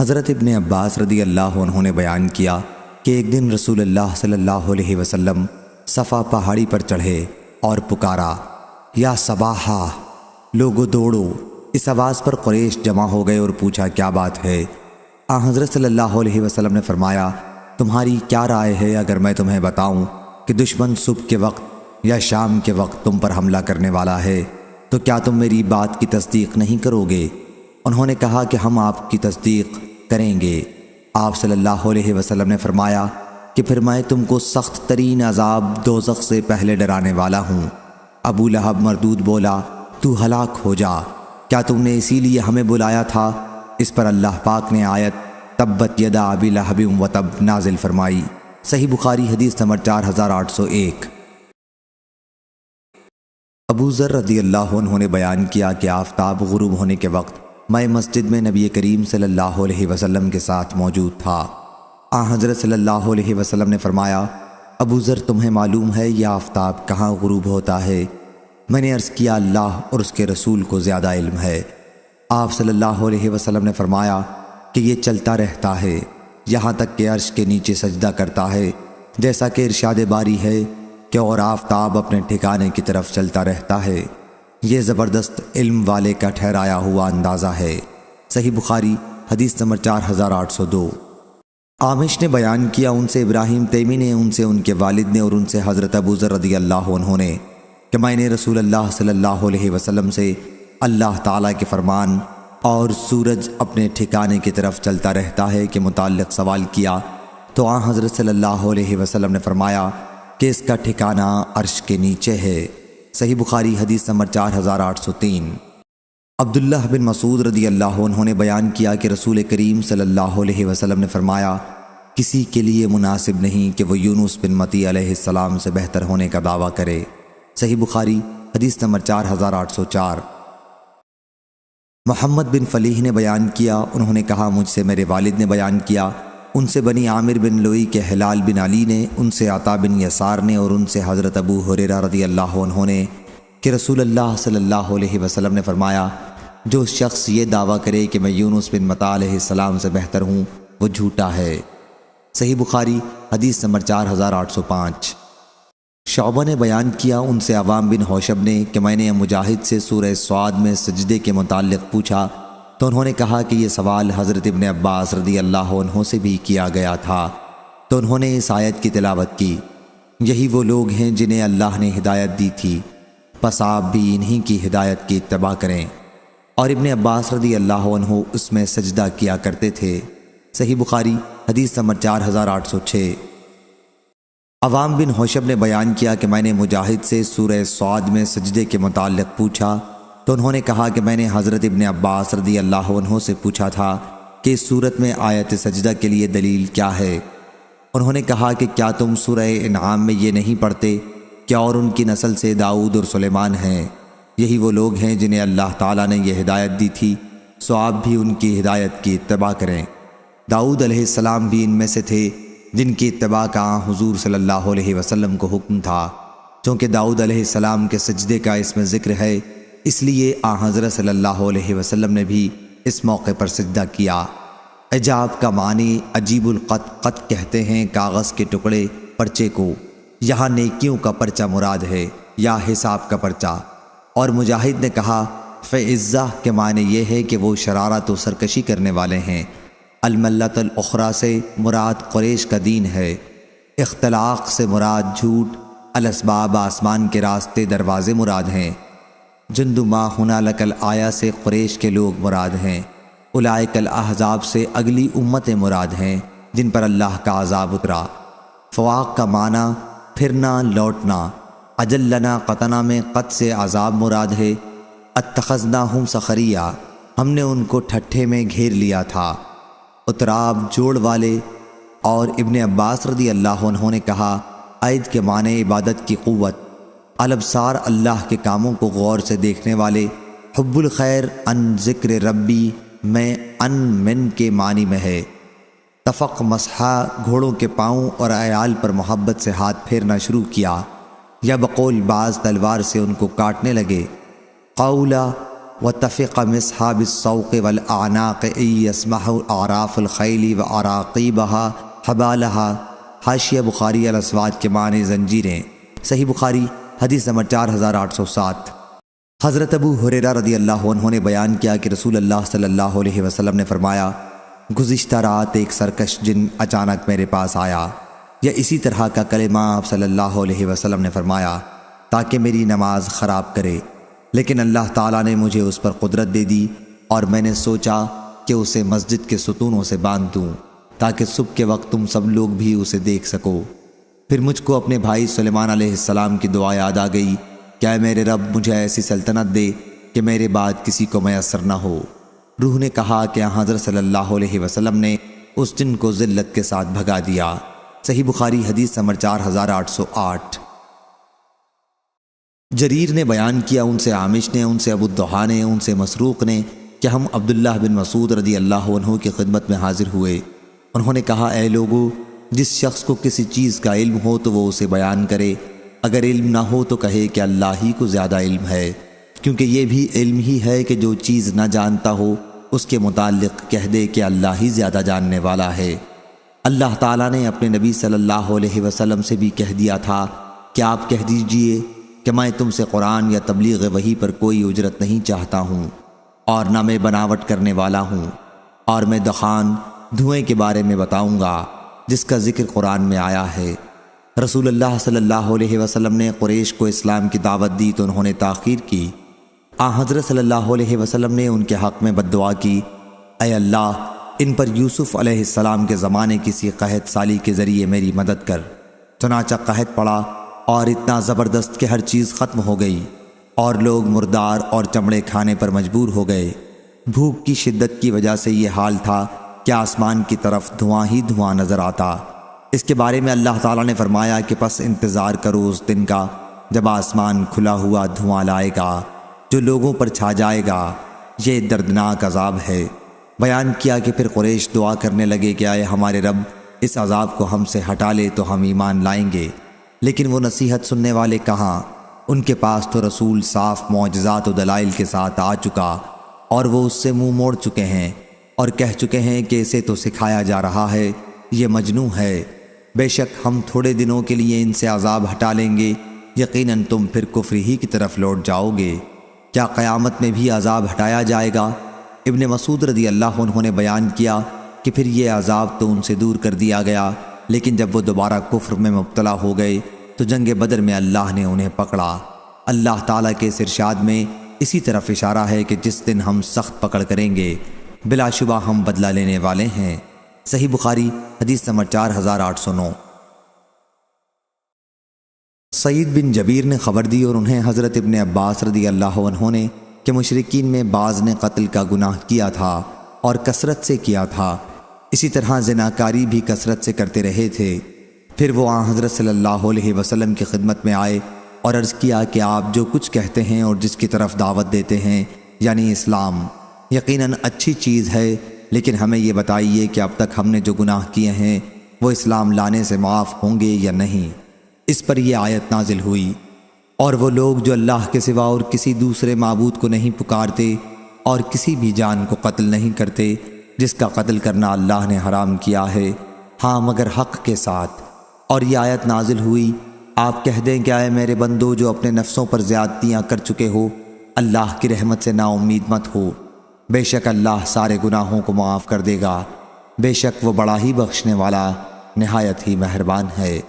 حضرت ابن عباس رضی اللہ عنہ نے بیان کیا کہ ایک دن رسول اللہ صلی اللہ علیہ وسلم صفا پہاڑی پر چڑھے اور پکارا، یا صباحا، لوگو دوڑو۔ اس آواز پر قریش جمع ہو گئے اور پوچھا کیا بات ہے؟ حضرت صلی اللہ علیہ وسلم نے فرمایا، تمہاری کیا رائے ہے اگر میں تمہیں بتاؤں کہ دشمن صبح کے وقت یا شام کے وقت تم پر حملہ کرنے والا ہے، تو کیا تم میری بات کی تصدیق نہیں کرو گے؟ انہوں نے کہا کہ ہم آپ کی تصدیق کریں گے۔ آپ صلی اللہ علیہ وسلم نے فرمایا کہ پھر میں تم کو سخت ترین عذاب دوزخ سے پہلے ڈرانے والا ہوں۔ ابو لہب مردود بولا، تو ہلاک ہو جا، کیا تم نے اسی لیے ہمیں بلایا تھا؟ اس پر اللہ پاک نے آیت تبت یدا ابی لہب وتب نازل فرمائی۔ صحیح بخاری حدیث نمبر 4801۔ ابو ذر رضی اللہ عنہ نے بیان کیا کہ آفتاب غروب ہونے کے وقت میں مسجد میں نبی کریم صلی اللہ علیہ وسلم کے ساتھ موجود تھا۔ حضرت صلی اللہ علیہ وسلم نے فرمایا، ابو ذر تمہیں معلوم ہے یہ آفتاب کہاں غروب ہوتا ہے؟ میں نے عرض کیا، اللہ اور اس کے رسول کو زیادہ علم ہے۔ آپ صلی اللہ علیہ وسلم نے فرمایا کہ یہ چلتا رہتا ہے یہاں تک کہ عرش کے نیچے سجدہ کرتا ہے، جیسا کہ ارشاد باری ہے کہ اور آفتاب اپنے ٹھکانے کی طرف چلتا رہتا ہے۔ یہ زبردست علم والے کا ٹھہرایا ہوا اندازہ ہے۔ صحیح بخاری حدیث نمبر 4802۔ عامش نے بیان کیا، ان سے ابراہیم تیمی نے، ان سے ان کے والد نے، اور ان سے حضرت ابو ذر رضی اللہ عنہ نے کہ میں نے رسول اللہ صلی اللہ علیہ وسلم سے اللہ تعالیٰ کے فرمان اور سورج اپنے ٹھکانے کی طرف چلتا رہتا ہے کے متعلق سوال کیا، تو حضرت صلی اللہ علیہ وسلم نے فرمایا کہ اس کا ٹھکانہ عرش کے نیچے ہے۔ صحیح بخاری حدیث نمبر 4803۔ عبداللہ بن مسعود رضی اللہ عنہ نے بیان کیا کہ رسول کریم صلی اللہ علیہ وسلم نے فرمایا، کسی کے لیے مناسب نہیں کہ وہ یونس بن متی علیہ السلام سے بہتر ہونے کا دعویٰ کرے۔ صحیح بخاری حدیث نمبر 4804۔ محمد بن فلیح نے بیان کیا، انہوں نے کہا مجھ سے میرے والد نے بیان کیا، ان سے بنی عامر بن لوئی کے ہلال بن علی نے، ان سے عطا بن یسار نے، اور ان سے حضرت ابو ہریرہ رضی اللہ عنہ نے کہ رسول اللہ صلی اللہ علیہ وسلم نے فرمایا، جو شخص یہ دعویٰ کرے کہ میں یونس بن متی علیہ السلام سے بہتر ہوں وہ جھوٹا ہے۔ صحیح بخاری حدیث نمبر 4805۔ شعبہ نے بیان کیا، ان سے عوام بن حوشب نے کہ میں نے مجاہد سے سورہ صاد میں سجدے کے متعلق پوچھا، تو انہوں نے کہا کہ یہ سوال حضرت ابن عباس رضی اللہ عنہ سے بھی کیا گیا تھا، تو انہوں نے اس آیت کی تلاوت کی، یہی وہ لوگ ہیں جنہیں اللہ نے ہدایت دی تھی، پس آپ بھی انہی کی ہدایت کی اتباع کریں، اور ابن عباس رضی اللہ عنہ اس میں سجدہ کیا کرتے تھے۔ صحیح بخاری حدیث نمبر 4806۔ عوام بن حوشب نے بیان کیا کہ میں نے مجاہد سے سورہ صاد میں سجدے کے متعلق پوچھا، تو انہوں نے کہا کہ میں نے حضرت ابن عباس رضی اللہ عنہ سے پوچھا تھا کہ اس صورت میں آیت سجدہ کے لیے دلیل کیا ہے؟ انہوں نے کہا کہ کیا تم سورہ انعام میں یہ نہیں پڑھتے کہ اور ان کی نسل سے داؤد اور سلیمان ہیں، یہی وہ لوگ ہیں جنہیں اللہ تعالیٰ نے یہ ہدایت دی تھی، سو آپ بھی ان کی ہدایت کی اتباع کریں۔ داؤد علیہ السلام بھی ان میں سے تھے جن کی اتباع کا حضور صلی اللہ علیہ وسلم کو حکم تھا، چونکہ داؤد علیہ السلام کے سجدے کا اس میں ذکر ہے، اس لیے حضرت صلی اللہ علیہ وسلم نے بھی اس موقع پر سجدہ کیا۔ اعجاب کا معنی عجیب القط، قط کہتے ہیں کاغذ کے ٹکڑے، پرچے کو، یہاں نیکیوں کا پرچہ مراد ہے یا حساب کا پرچہ۔ اور مجاہد نے کہا فعزہ کے معنی یہ ہے کہ وہ شرارت و سرکشی کرنے والے ہیں۔ الملۃ الاخری سے مراد قریش کا دین ہے۔ اختلاق سے مراد جھوٹ، الاسباب آسمان کے راستے دروازے مراد ہیں۔ جند ما ہنالک الآیہ سے قریش کے لوگ مراد ہیں۔ اولئک الاحزاب سے اگلی امتیں مراد ہیں جن پر اللہ کا عذاب اترا۔ فواق کا معنی پھرنا، لوٹنا۔ اجلنا قطنا میں قط سے عذاب مراد ہے۔ اتخذناہم سخریہ، ہم نے ان کو ٹھٹھے میں گھیر لیا تھا۔ اتراب جوڑ والے۔ اور ابن عباس رضی اللہ عنہ نے کہا عید کے معنی عبادت کی قوت، الابصار اللہ کے کاموں کو غور سے دیکھنے والے، حب الخیر ان ذکر ربی میں ان من کے معنی میں ہے۔ تفق مسحا، گھوڑوں کے پاؤں اور عیال پر محبت سے ہاتھ پھیرنا شروع کیا، یا بقول بعض تلوار سے ان کو کاٹنے لگے۔ قولا وتفق مصحاب السوق والأعناق إن يسمح أعراف الخيل وأراقيبها حبالها۔ حاشیہ بخاری الاسواد کے معنی زنجیریں۔ صحیح بخاری حدیث نمبر 4807۔ حضرت ابو ہریرہ رضی اللہ عنہ نے بیان کیا کہ رسول اللہ صلی اللہ علیہ وسلم نے فرمایا، گزشتہ رات ایک سرکش جن اچانک میرے پاس آیا، یا اسی طرح کا کلمہ آپ صلی اللہ علیہ وسلم نے فرمایا، تاکہ میری نماز خراب کرے، لیکن اللہ تعالیٰ نے مجھے اس پر قدرت دے دی اور میں نے سوچا کہ اسے مسجد کے ستونوں سے باندھ دوں تاکہ صبح کے وقت تم سب لوگ بھی اسے دیکھ سکو۔ پھر مجھ کو اپنے بھائی سلیمان علیہ السلام کی دعا یاد آ گئی کہ اے میرے رب مجھے ایسی سلطنت دے کہ میرے بعد کسی کو میسر نہ ہو۔ روح نے کہا کہ حضرت صلی اللہ علیہ وسلم نے اس جن کو ذلت کے ساتھ بھگا دیا۔ صحیح بخاری حدیث نمبر 4808۔ جریر نے بیان کیا، ان سے عامش نے، ان سے ابو الضحیٰ نے، ان سے مسروق نے کہ ہم عبداللہ بن مسعود رضی اللہ عنہ کی خدمت میں حاضر ہوئے۔ انہوں نے کہا، اے لوگو، جس شخص کو کسی چیز کا علم ہو تو وہ اسے بیان کرے، اگر علم نہ ہو تو کہے کہ اللہ ہی کو زیادہ علم ہے، کیونکہ یہ بھی علم ہی ہے کہ جو چیز نہ جانتا ہو اس کے متعلق کہہ دے کہ اللہ ہی زیادہ جاننے والا ہے۔ اللہ تعالیٰ نے اپنے نبی صلی اللہ علیہ وسلم سے بھی کہہ دیا تھا کہ آپ کہہ دیجئے کہ میں تم سے قرآن یا تبلیغ وحی پر کوئی اجرت نہیں چاہتا ہوں، اور نہ میں بناوٹ کرنے والا ہوں، اور میں دخان دھوئیں کے بارے میں بتاؤں گا جس کا ذکر قرآن میں آیا ہے۔ رسول اللہ صلی اللہ علیہ وسلم نے قریش کو اسلام کی دعوت دی تو انہوں نے تاخیر کی۔ حضرت صلی اللہ علیہ وسلم نے ان کے حق میں بد دعا کی، اے اللہ ان پر یوسف علیہ السلام کے زمانے کسی قحط سالی کے ذریعے میری مدد کر۔ چنانچہ قحط پڑا اور اتنا زبردست کہ ہر چیز ختم ہو گئی اور لوگ مردار اور چمڑے کھانے پر مجبور ہو گئے۔ بھوک کی شدت کی وجہ سے یہ حال تھا کہ آسمان کی طرف دھواں ہی دھواں نظر آتا۔ اس کے بارے میں اللہ تعالیٰ نے فرمایا کہ پس انتظار کرو اس دن کا جب آسمان کھلا ہوا دھواں لائے گا جو لوگوں پر چھا جائے گا، یہ دردناک عذاب ہے۔ بیان کیا کہ پھر قریش دعا کرنے لگے کہ اے ہمارے رب اس عذاب کو ہم سے ہٹا لے تو ہم ایمان لائیں گے، لیکن وہ نصیحت سننے والے کہاں؟ ان کے پاس تو رسول صاف معجزات و دلائل کے ساتھ آ چکا اور وہ اس سے منہ موڑ چکے ہیں اور کہہ چکے ہیں کہ اسے تو سکھایا جا رہا ہے، یہ مجنون ہے۔ بے شک ہم تھوڑے دنوں کے لیے ان سے عذاب ہٹا لیں گے، یقیناً تم پھر کفر ہی کی طرف لوٹ جاؤ گے۔ کیا قیامت میں بھی عذاب ہٹایا جائے گا؟ ابن مسعود رضی اللہ عنہ نے بیان کیا کہ پھر یہ عذاب تو ان سے دور کر دیا گیا، لیکن جب وہ دوبارہ کفر میں مبتلا ہو گئے تو جنگ بدر میں اللہ نے انہیں پکڑا۔ اللہ تعالیٰ کے اس ارشاد میں اسی طرف اشارہ ہے کہ جس دن ہم سخت پکڑ کریں گے بلا شبہ ہم بدلہ لینے والے ہیں۔ صحیح بخاری حدیث نمبر 4809۔ سعید بن جبیر نے خبر دی اور انہیں حضرت ابن عباس رضی اللہ عنہ نے کہ مشرکین میں بعض نے قتل کا گناہ کیا تھا اور کثرت سے کیا تھا، اسی طرح زناکاری بھی کثرت سے کرتے رہے تھے۔ پھر وہ حضرت صلی اللہ علیہ وسلم کی خدمت میں آئے اور عرض کیا کہ آپ جو کچھ کہتے ہیں اور جس کی طرف دعوت دیتے ہیں یعنی اسلام، یقیناً اچھی چیز ہے، لیکن ہمیں یہ بتائیے کہ اب تک ہم نے جو گناہ کیے ہیں وہ اسلام لانے سے معاف ہوں گے یا نہیں؟ اس پر یہ آیت نازل ہوئی، اور وہ لوگ جو اللہ کے سوا اور کسی دوسرے معبود کو نہیں پکارتے اور کسی بھی جان کو قتل نہیں کرتے جس کا قتل کرنا اللہ نے حرام کیا ہے، ہاں مگر حق کے ساتھ۔ اور یہ آیت نازل ہوئی، آپ کہہ دیں کہ اے میرے بندو جو اپنے نفسوں پر زیادتیاں کر چکے ہو، اللہ کی رحمت سے نا امید مت ہو، بے شک اللہ سارے گناہوں کو معاف کر دے گا، بے شک وہ بڑا ہی بخشنے والا نہایت ہی مہربان ہے۔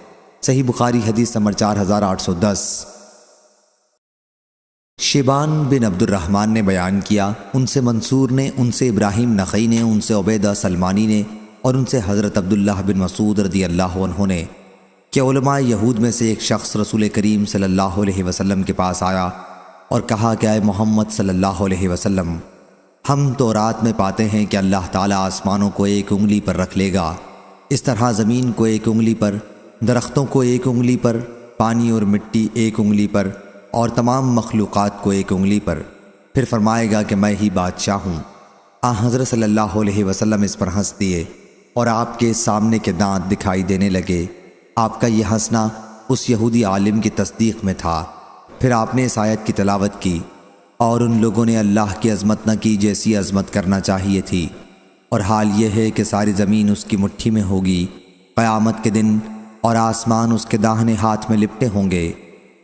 صحیح بخاری حدیث نمبر 4810۔ شیبان بن عبد الرحمن نے بیان کیا، ان سے منصور نے، ان سے ابراہیم نخعی نے، ان سے عبیدہ سلمانی نے اور ان سے حضرت عبداللہ بن مسعود رضی اللہ عنہ نے کہ علماء یہود میں سے ایک شخص رسول کریم صلی اللہ علیہ وسلم کے پاس آیا اور کہا کہ اے محمد صلی اللہ علیہ وسلم، ہم تورات میں پاتے ہیں کہ اللہ تعالیٰ آسمانوں کو ایک انگلی پر رکھ لے گا، اس طرح زمین کو ایک انگلی پر، درختوں کو ایک انگلی پر، پانی اور مٹی ایک انگلی پر اور تمام مخلوقات کو ایک انگلی پر، پھر فرمائے گا کہ میں ہی بادشاہ ہوں۔ حضرت صلی اللہ علیہ وسلم اس پر ہنس دیے اور آپ کے سامنے کے دانت دکھائی دینے لگے۔ آپ کا یہ ہنسنا اس یہودی عالم کی تصدیق میں تھا۔ پھر آپ نے اس آیت کی تلاوت کی، اور ان لوگوں نے اللہ کی عظمت نہ کی جیسی عظمت کرنا چاہیے تھی، اور حال یہ ہے کہ ساری زمین اس کی مٹھی میں ہوگی قیامت کے دن، اور آسمان اس کے داہنے ہاتھ میں لپٹے ہوں گے۔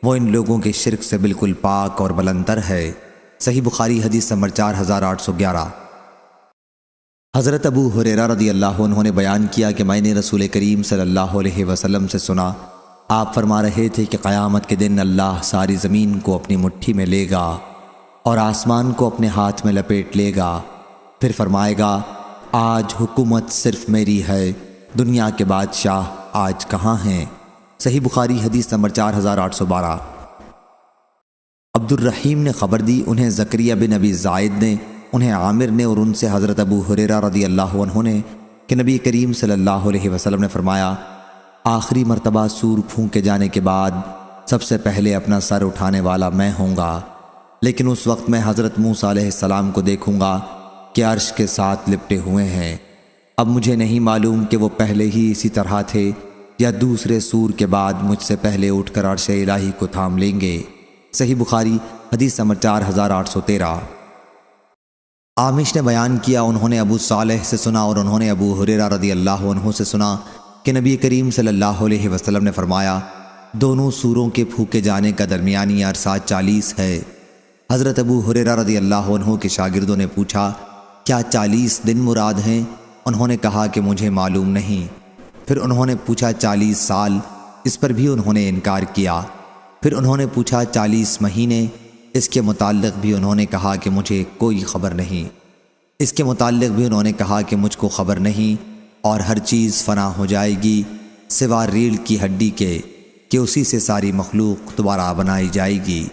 وہ ان لوگوں کے شرک سے بالکل پاک اور بلندر ہے۔ صحیح بخاری حدیث نمبر 4811۔ حضرت ابو ہریرہ رضی اللہ عنہ نے بیان کیا کہ میں نے رسول کریم صلی اللہ علیہ وسلم سے سنا، آپ فرما رہے تھے کہ قیامت کے دن اللہ ساری زمین کو اپنی مٹھی میں لے گا اور آسمان کو اپنے ہاتھ میں لپیٹ لے گا، پھر فرمائے گا آج حکومت صرف میری ہے، دنیا کے بادشاہ آج کہاں ہیں؟ صحیح بخاری حدیث نمبر 4812۔ عبد الرحیم نے خبر دی، انہیں زکریا بن ابی زائد نے، انہیں عامر نے، اور ان سے حضرت ابو ہریرہ رضی اللہ عنہ نے کہ نبی کریم صلی اللہ علیہ وسلم نے فرمایا، آخری مرتبہ سور پھونکے جانے کے بعد سب سے پہلے اپنا سر اٹھانے والا میں ہوں گا، لیکن اس وقت میں حضرت موسیٰ علیہ السلام کو دیکھوں گا کہ عرش کے ساتھ لپٹے ہوئے ہیں۔ اب مجھے نہیں معلوم کہ وہ پہلے ہی اسی طرح تھے یا دوسرے سور کے بعد مجھ سے پہلے اٹھ کر عرش الہی کو تھام لیں گے۔ صحیح بخاری حدیث نمبر 4813۔ عامش نے بیان کیا، انہوں نے ابو صالح سے سنا اور انہوں نے ابو ہریرہ رضی اللہ عنہ سے سنا کہ نبی کریم صلی اللہ علیہ وسلم نے فرمایا، دونوں سوروں کے پھونکے جانے کا درمیانی عرصہ 40 ہے۔ حضرت ابو ہریرہ رضی اللہ عنہ کے شاگردوں نے پوچھا، کیا 40 دن مراد ہیں؟ انہوں نے کہا کہ مجھے معلوم نہیں۔ پھر انہوں نے پوچھا 40 سال؟ اس پر بھی انہوں نے انکار کیا۔ پھر انہوں نے پوچھا 40 مہینے؟ اس کے متعلق بھی انہوں نے کہا کہ مجھے کوئی خبر نہیں۔ اس کے متعلق بھی انہوں نے کہا کہ مجھ کو خبر نہیں، اور ہر چیز فنا ہو جائے گی سوا ریڑھ کی ہڈی کے کہ اسی سے ساری مخلوق دوبارہ بنائی جائے گی۔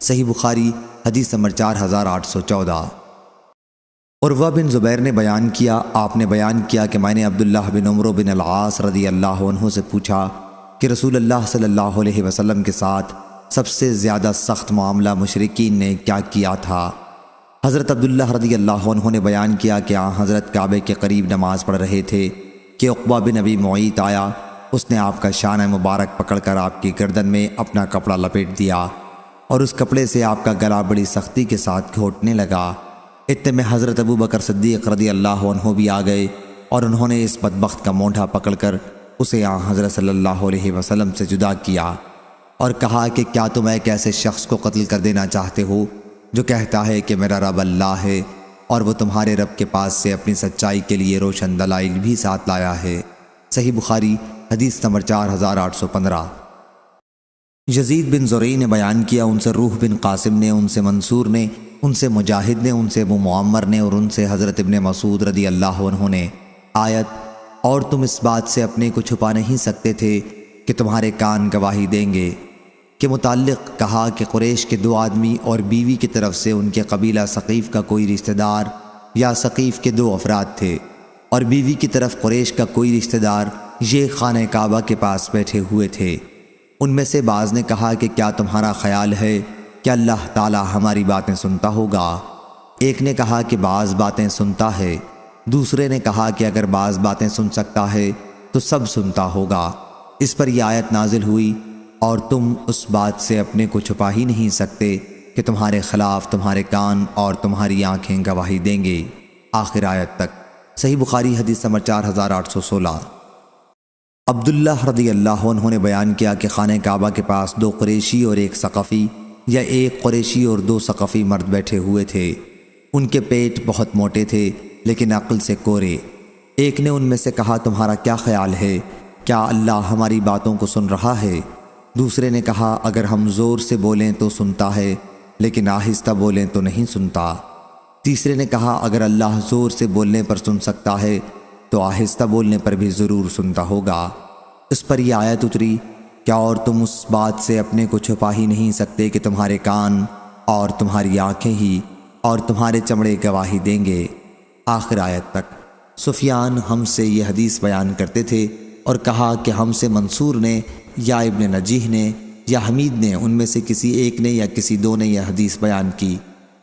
صحیح بخاری حدیث نمبر 4814۔ عروہ بن زبیر نے بیان کیا، آپ نے بیان کیا کہ میں نے عبداللہ بن عمرو بن العاص رضی اللہ عنہ سے پوچھا کہ رسول اللہ صلی اللہ علیہ وسلم کے ساتھ سب سے زیادہ سخت معاملہ مشرکین نے کیا کیا تھا؟ حضرت عبداللہ رضی اللہ عنہ نے بیان کیا کہ حضرت کعبے کے قریب نماز پڑھ رہے تھے کہ عقبہ بن ابی معیط آیا، اس نے آپ کا شانہ مبارک پکڑ کر آپ کی گردن میں اپنا کپڑا لپیٹ دیا اور اس کپڑے سے آپ کا گلا بڑی سختی کے ساتھ گھونٹنے لگا۔ اتنے میں حضرت ابو بکر صدیق رضی اللہ عنہ بھی آ گئے اور انہوں نے اس بدبخت کا مونڈھا پکڑ کر اسے حضرت صلی اللہ علیہ وسلم سے جدا کیا اور کہا کہ کیا تم ایک ایسے شخص کو قتل کر دینا چاہتے ہو جو کہتا ہے کہ میرا رب اللہ ہے اور وہ تمہارے رب کے پاس سے اپنی سچائی کے لیے روشن دلائل بھی ساتھ لایا ہے؟ صحیح بخاری حدیث نمبر 4815۔ یزید بن زرعی نے بیان کیا، ان سے روح بن قاسم نے، ان سے منصور نے، ان سے مجاہد نے، ان سے ابو معمر نے اور ان سے حضرت ابن مسعود رضی اللہ عنہ نے آیت اور تم اس بات سے اپنے کو چھپا نہیں سکتے تھے کہ تمہارے کان گواہی دیں گے کے متعلق کہا کہ قریش کے 2 آدمی اور بیوی کی طرف سے ان کے قبیلہ ثقیف کا کوئی رشتہ دار یا ثقیف کے 2 افراد تھے اور بیوی کی طرف قریش کا کوئی رشتہ دار یہ خانہ کعبہ کے پاس بیٹھے ہوئے تھے۔ ان میں سے بعض نے کہا کہ کیا تمہارا خیال ہے کہ اللہ تعالی ہماری باتیں سنتا ہوگا؟ ایک نے کہا کہ بعض باتیں سنتا ہے، دوسرے نے کہا کہ اگر بعض باتیں سن سکتا ہے تو سب سنتا ہوگا۔ اس پر یہ آیت نازل ہوئی، اور تم اس بات سے اپنے کو چھپا ہی نہیں سکتے کہ تمہارے خلاف تمہارے کان اور تمہاری آنکھیں گواہی دیں گے، آخر آیت تک۔ صحیح بخاری حدیث نمبر 4816۔ عبداللہ رضی اللہ عنہ نے بیان کیا کہ خانہ کعبہ کے پاس 2 قریشی اور 1 ثقفی یا 1 قریشی اور 2 ثقفی مرد بیٹھے ہوئے تھے۔ ان کے پیٹ بہت موٹے تھے لیکن عقل سے کورے۔ ایک نے ان میں سے کہا تمہارا کیا خیال ہے؟ کیا اللہ ہماری باتوں کو سن رہا ہے؟ دوسرے نے کہا اگر ہم زور سے بولیں تو سنتا ہے لیکن آہستہ بولیں تو نہیں سنتا۔ تیسرے نے کہا اگر اللہ زور سے بولنے پر سن سکتا ہے تو آہستہ بولنے پر بھی ضرور سنتا ہوگا۔ اس پر یہ آیت اتری، کیا اور تم اس بات سے اپنے کو چھپا ہی نہیں سکتے کہ تمہارے کان اور تمہاری آنکھیں ہی اور تمہارے چمڑے گواہی دیں گے، آخر آیت تک۔ سفیان ہم سے یہ حدیث بیان کرتے تھے اور کہا کہ ہم سے منصور نے یا ابن نجیح نے یا حمید نے، ان میں سے کسی ایک نے یا کسی 2 نے یہ حدیث بیان کی۔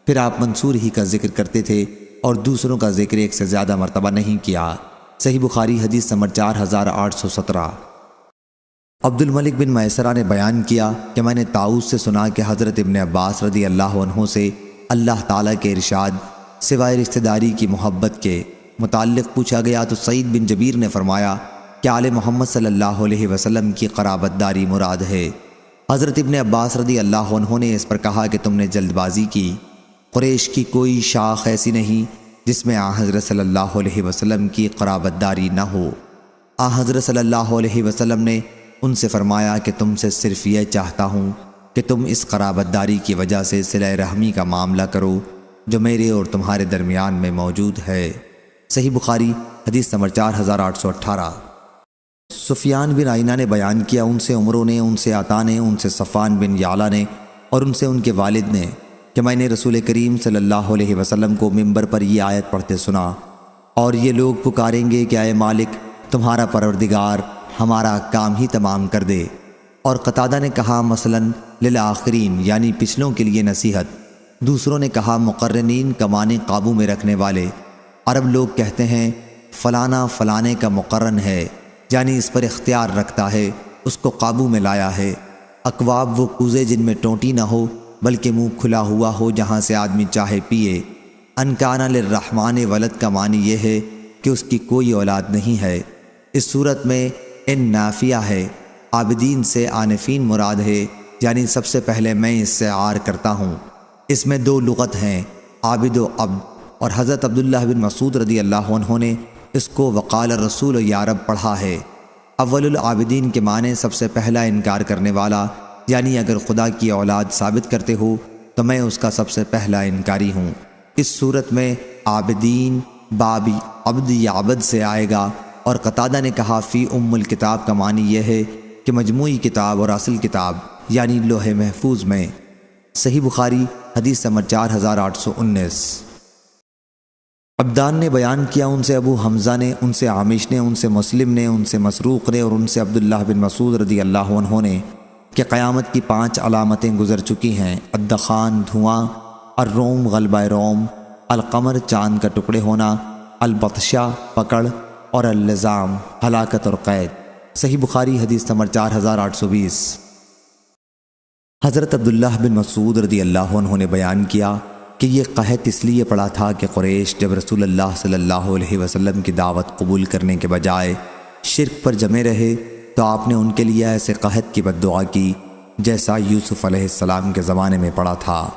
پھر آپ منصور ہی کا ذکر کرتے تھے اور دوسروں کا ذکر 1 سے زیادہ مرتبہ نہیں کیا۔ صحیح بخاری حدیث نمبر 4817۔ عبد الملک بن میسرہ نے بیان کیا کہ میں نے طاؤس سے سنا کہ حضرت ابن عباس رضی اللہ عنہ سے اللہ تعالیٰ کے ارشاد سوائے رشتہ داری کی محبت کے متعلق پوچھا گیا تو سعید بن جبیر نے فرمایا کہ آل محمد صلی اللہ علیہ وسلم کی قرابت داری مراد ہے۔ حضرت ابن عباس رضی اللہ عنہ نے اس پر کہا کہ تم نے جلد بازی کی، قریش کی کوئی شاخ ایسی نہیں جس میں آن حضرت صلی اللہ علیہ وسلم کی قرابت داری نہ ہو۔ آن حضرت صلی اللہ علیہ وسلم نے ان سے فرمایا کہ تم سے صرف یہ چاہتا ہوں کہ تم اس قرابت داری کی وجہ سے صلہ رحمی کا معاملہ کرو جو میرے اور تمہارے درمیان میں موجود ہے۔ صحیح بخاری حدیث نمبر 4818۔ سفیان بن عینہ نے بیان کیا، ان سے عمرو نے، ان سے عطا نے، ان سے صفان بن یعلا نے اور ان سے ان کے والد نے کہ میں نے رسول کریم صلی اللہ علیہ وسلم کو منبر پر یہ آیت پڑھتے سنا، اور یہ لوگ پکاریں گے کہ اے مالک تمہارا پروردگار ہمارا کام ہی تمام کر دے۔ اور قتادہ نے کہا مثلاً للآخرین یعنی پچھلوں کے لیے نصیحت، دوسروں نے کہا مقرنین کا معنی قابو میں رکھنے والے۔ عرب لوگ کہتے ہیں فلانا فلانے کا مقرن ہے، یعنی اس پر اختیار رکھتا ہے، اس کو قابو میں لایا ہے۔ اکواب وہ کوزے جن میں ٹونٹی نہ ہو بلکہ منہ کھلا ہوا ہو جہاں سے آدمی چاہے پیے۔ ان کان للرحمن ولد کا معنی یہ ہے کہ اس کی کوئی اولاد نہیں ہے۔ اس صورت میں ان نافیہ ہے، عابدین سے عانفین مراد ہے، یعنی سب سے پہلے میں اس سے عار کرتا ہوں۔ اس میں دو لغت ہیں، عابد و عبد، اور حضرت عبداللہ بن مسعود رضی اللہ عنہ نے اس کو وقال الرسول یا رب پڑھا ہے۔ اول العابدین کے معنی سب سے پہلا انکار کرنے والا، یعنی اگر خدا کی اولاد ثابت کرتے ہو تو میں اس کا سب سے پہلا انکاری ہوں۔ اس صورت میں عابدین باب عبد یا عبد سے آئے گا۔ اور قتادہ نے کہا فی الکتاب کا معنی یہ ہے کہ مجموعی کتاب اور اصل کتاب یعنی لوح محفوظ میں۔ صحیح بخاری حدیث نمبر 4819۔ عبدان نے بیان کیا، ان سے ابو حمزہ نے، ان سے عامش نے، ان سے مسلم نے، ان سے مسروق نے اور ان سے عبداللہ بن مسعود رضی اللہ عنہ نے کہ قیامت کی 5 علامتیں گزر چکی ہیں، الدخان دھواں، الروم غلبہ روم، القمر چاند کا ٹکڑے ہونا، البطشہ پکڑ، اور اللزام ہلاکت اور قید۔ صحیح بخاری حدیث نمبر 4820۔ حضرت عبداللہ بن مسعود رضی اللہ عنہ نے بیان کیا کہ یہ قحط اس لیے پڑا تھا کہ قریش جب رسول اللہ صلی اللہ علیہ وسلم کی دعوت قبول کرنے کے بجائے شرک پر جمے رہے تو آپ نے ان کے لیے ایسے قحط کی بد دعا کی جیسا یوسف علیہ السلام کے زمانے میں پڑا تھا۔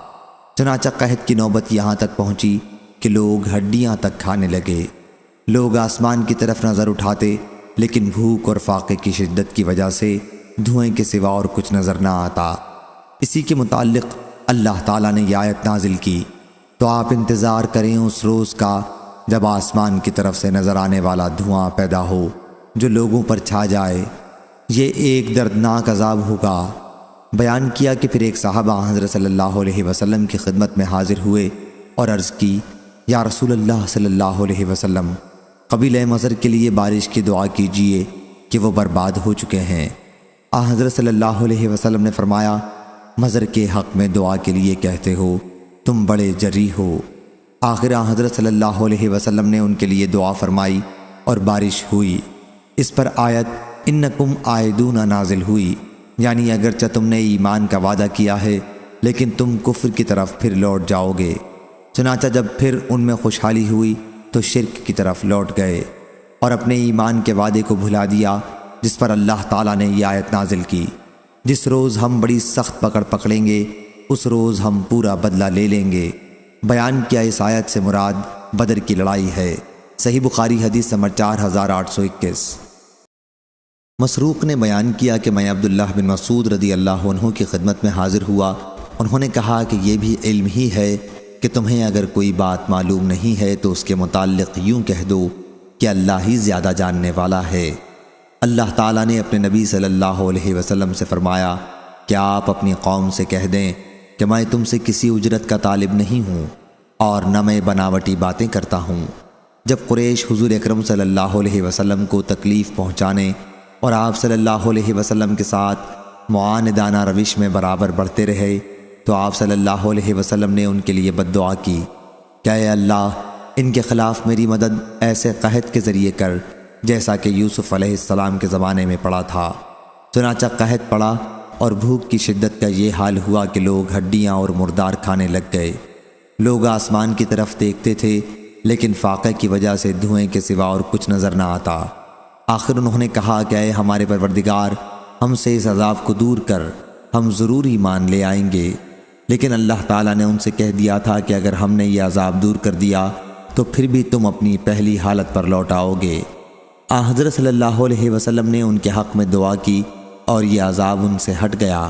چنانچہ قحط کی نوبت یہاں تک پہنچی کہ لوگ ہڈیاں تک کھانے لگے۔ لوگ آسمان کی طرف نظر اٹھاتے لیکن بھوک اور فاقے کی شدت کی وجہ سے دھوئیں کے سوا اور کچھ نظر نہ آتا۔ اسی کے متعلق اللہ تعالیٰ نے یہ آیت نازل کی، تو آپ انتظار کریں اس روز کا جب آسمان کی طرف سے نظر آنے والا دھواں پیدا ہو جو لوگوں پر چھا جائے، یہ ایک دردناک عذاب ہوگا۔ بیان کیا کہ پھر ایک صحابہ حضرت صلی اللہ علیہ وسلم کی خدمت میں حاضر ہوئے اور عرض کی، یا رسول اللہ صلی اللہ علیہ وسلم، قبیلہ مضر کے لیے بارش کی دعا کیجیے کہ وہ برباد ہو چکے ہیں۔ حضرت صلی اللہ علیہ وسلم نے فرمایا، مضر کے حق میں دعا کے لیے کہتے ہو، تم بڑے جری ہو۔ آخر حضرت صلی اللہ علیہ وسلم نے ان کے لیے دعا فرمائی اور بارش ہوئی۔ اس پر آیت انکم عائدون نازل ہوئی، یعنی اگرچہ تم نے ایمان کا وعدہ کیا ہے لیکن تم کفر کی طرف پھر لوٹ جاؤ گے۔ چنانچہ جب پھر ان میں خوشحالی ہوئی تو شرک کی طرف لوٹ گئے اور اپنے ایمان کے وعدے کو بھلا دیا، جس پر اللہ تعالیٰ نے یہ آیت نازل کی، جس روز ہم بڑی سخت پکڑ پکڑیں گے اس روز ہم پورا بدلہ لے لیں گے۔ بیان کیا اس آیت سے مراد بدر کی لڑائی ہے۔ صحیح بخاری حدیث نمبر 4821۔ مسروق نے بیان کیا کہ میں عبداللہ بن مسعود رضی اللہ عنہ کی خدمت میں حاضر ہوا۔ انہوں نے کہا کہ یہ بھی علم ہی ہے کہ تمہیں اگر کوئی بات معلوم نہیں ہے تو اس کے متعلق یوں کہہ دو کہ اللہ ہی زیادہ جاننے والا ہے۔ اللہ تعالیٰ نے اپنے نبی صلی اللہ علیہ وسلم سے فرمایا کہ آپ اپنی قوم سے کہہ دیں کہ میں تم سے کسی اجرت کا طالب نہیں ہوں اور نہ میں بناوٹی باتیں کرتا ہوں۔ جب قریش حضور اکرم صلی اللہ علیہ وسلم کو تکلیف پہنچانے اور آپ صلی اللہ علیہ وسلم کے ساتھ معاندانہ روش میں برابر بڑھتے رہے تو آپ صلی اللہ علیہ وسلم نے ان کے لیے بد دعا کی کہ اے اللہ ان کے خلاف میری مدد ایسے قحط کے ذریعے کر جیسا کہ یوسف علیہ السلام کے زمانے میں پڑا تھا۔ چنانچہ قحط پڑا اور بھوک کی شدت کا یہ حال ہوا کہ لوگ ہڈیاں اور مردار کھانے لگ گئے۔ لوگ آسمان کی طرف دیکھتے تھے لیکن فاقے کی وجہ سے دھوئیں کے سوا اور کچھ نظر نہ آتا۔ آخر انہوں نے کہا کہ اے ہمارے پروردگار، ہم سے اس عذاب کو دور کر، ہم ضرور ایمان لے آئیں گے۔ لیکن اللہ تعالیٰ نے ان سے کہہ دیا تھا کہ اگر ہم نے یہ عذاب دور کر دیا تو پھر بھی تم اپنی پہلی حالت پر لوٹ آؤ گے۔ حضرت صلی اللہ علیہ وسلم نے ان کے حق میں دعا کی اور یہ عذاب ان سے ہٹ گیا،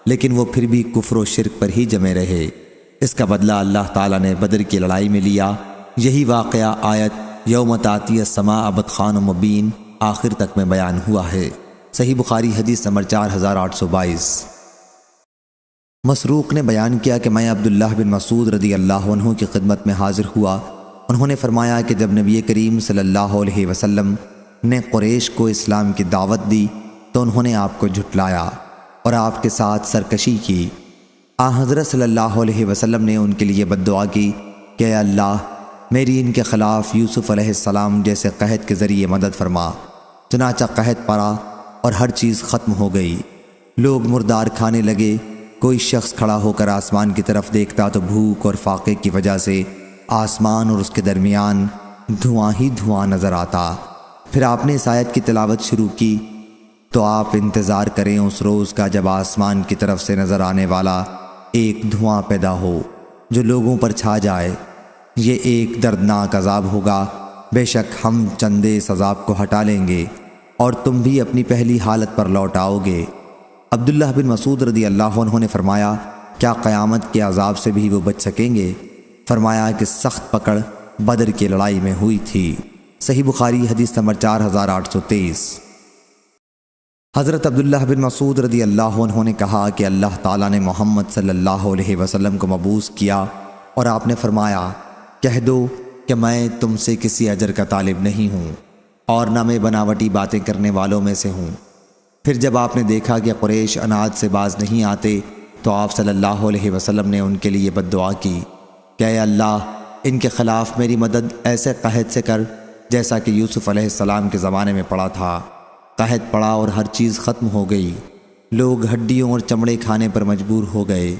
لیکن وہ پھر بھی کفر و شرک پر ہی جمے رہے۔ اس کا بدلہ اللہ تعالیٰ نے بدر کی لڑائی میں لیا۔ یہی واقعہ آیت یوم تاتی السماء بدخان مبین آخر تک میں بیان ہوا ہے۔ صحیح بخاری حدیث نمبر 4822۔ مسروق نے بیان کیا کہ میں عبداللہ بن مسعود رضی اللہ عنہ کی خدمت میں حاضر ہوا۔ انہوں نے فرمایا کہ جب نبی کریم صلی اللہ علیہ وسلم نے قریش کو اسلام کی دعوت دی تو انہوں نے آپ کو جھٹلایا اور آپ کے ساتھ سرکشی کی۔ حضرت صلی اللہ علیہ وسلم نے ان کے لیے بد دعا کی کہ اے اللہ، میری ان کے خلاف یوسف علیہ السلام جیسے قحط کے ذریعے مدد فرما۔ چنانچہ قحط پڑا اور ہر چیز ختم ہو گئی۔ لوگ مردار کھانے لگے۔ کوئی شخص کھڑا ہو کر آسمان کی طرف دیکھتا تو بھوک اور فاقے کی وجہ سے آسمان اور اس کے درمیان دھواں ہی دھواں نظر آتا۔ پھر آپ نے اس آیت کی تلاوت شروع کی تو آپ انتظار کریں اس روز کا جب آسمان کی طرف سے نظر آنے والا ایک دھواں پیدا ہو جو لوگوں پر چھا جائے۔ یہ ایک دردناک عذاب ہوگا۔ بے شک ہم چندے اس عذاب کو ہٹا لیں گے اور تم بھی اپنی پہلی حالت پر لوٹ آؤ گے۔ عبداللہ بن مسعود رضی اللہ عنہ نے فرمایا، کیا قیامت کے عذاب سے بھی وہ بچ سکیں گے؟ فرمایا کہ سخت پکڑ بدر کی لڑائی میں ہوئی تھی۔ صحیح بخاری حدیث نمبر 4823۔ حضرت عبداللہ بن مسعود رضی اللہ عنہ نے کہا کہ اللہ تعالیٰ نے محمد صلی اللہ علیہ وسلم کو مبعوث کیا اور آپ نے فرمایا، کہہ دو کہ میں تم سے کسی اجر کا طالب نہیں ہوں اور نہ میں بناوٹی باتیں کرنے والوں میں سے ہوں۔ پھر جب آپ نے دیکھا کہ قریش اناج سے باز نہیں آتے تو آپ صلی اللہ علیہ وسلم نے ان کے لیے بد دعا کی کہ اے اللہ، ان کے خلاف میری مدد ایسے قحط سے کر جیسا کہ یوسف علیہ السلام کے زمانے میں پڑا تھا۔ قحط پڑا اور ہر چیز ختم ہو گئی۔ لوگ ہڈیوں اور چمڑے کھانے پر مجبور ہو گئے۔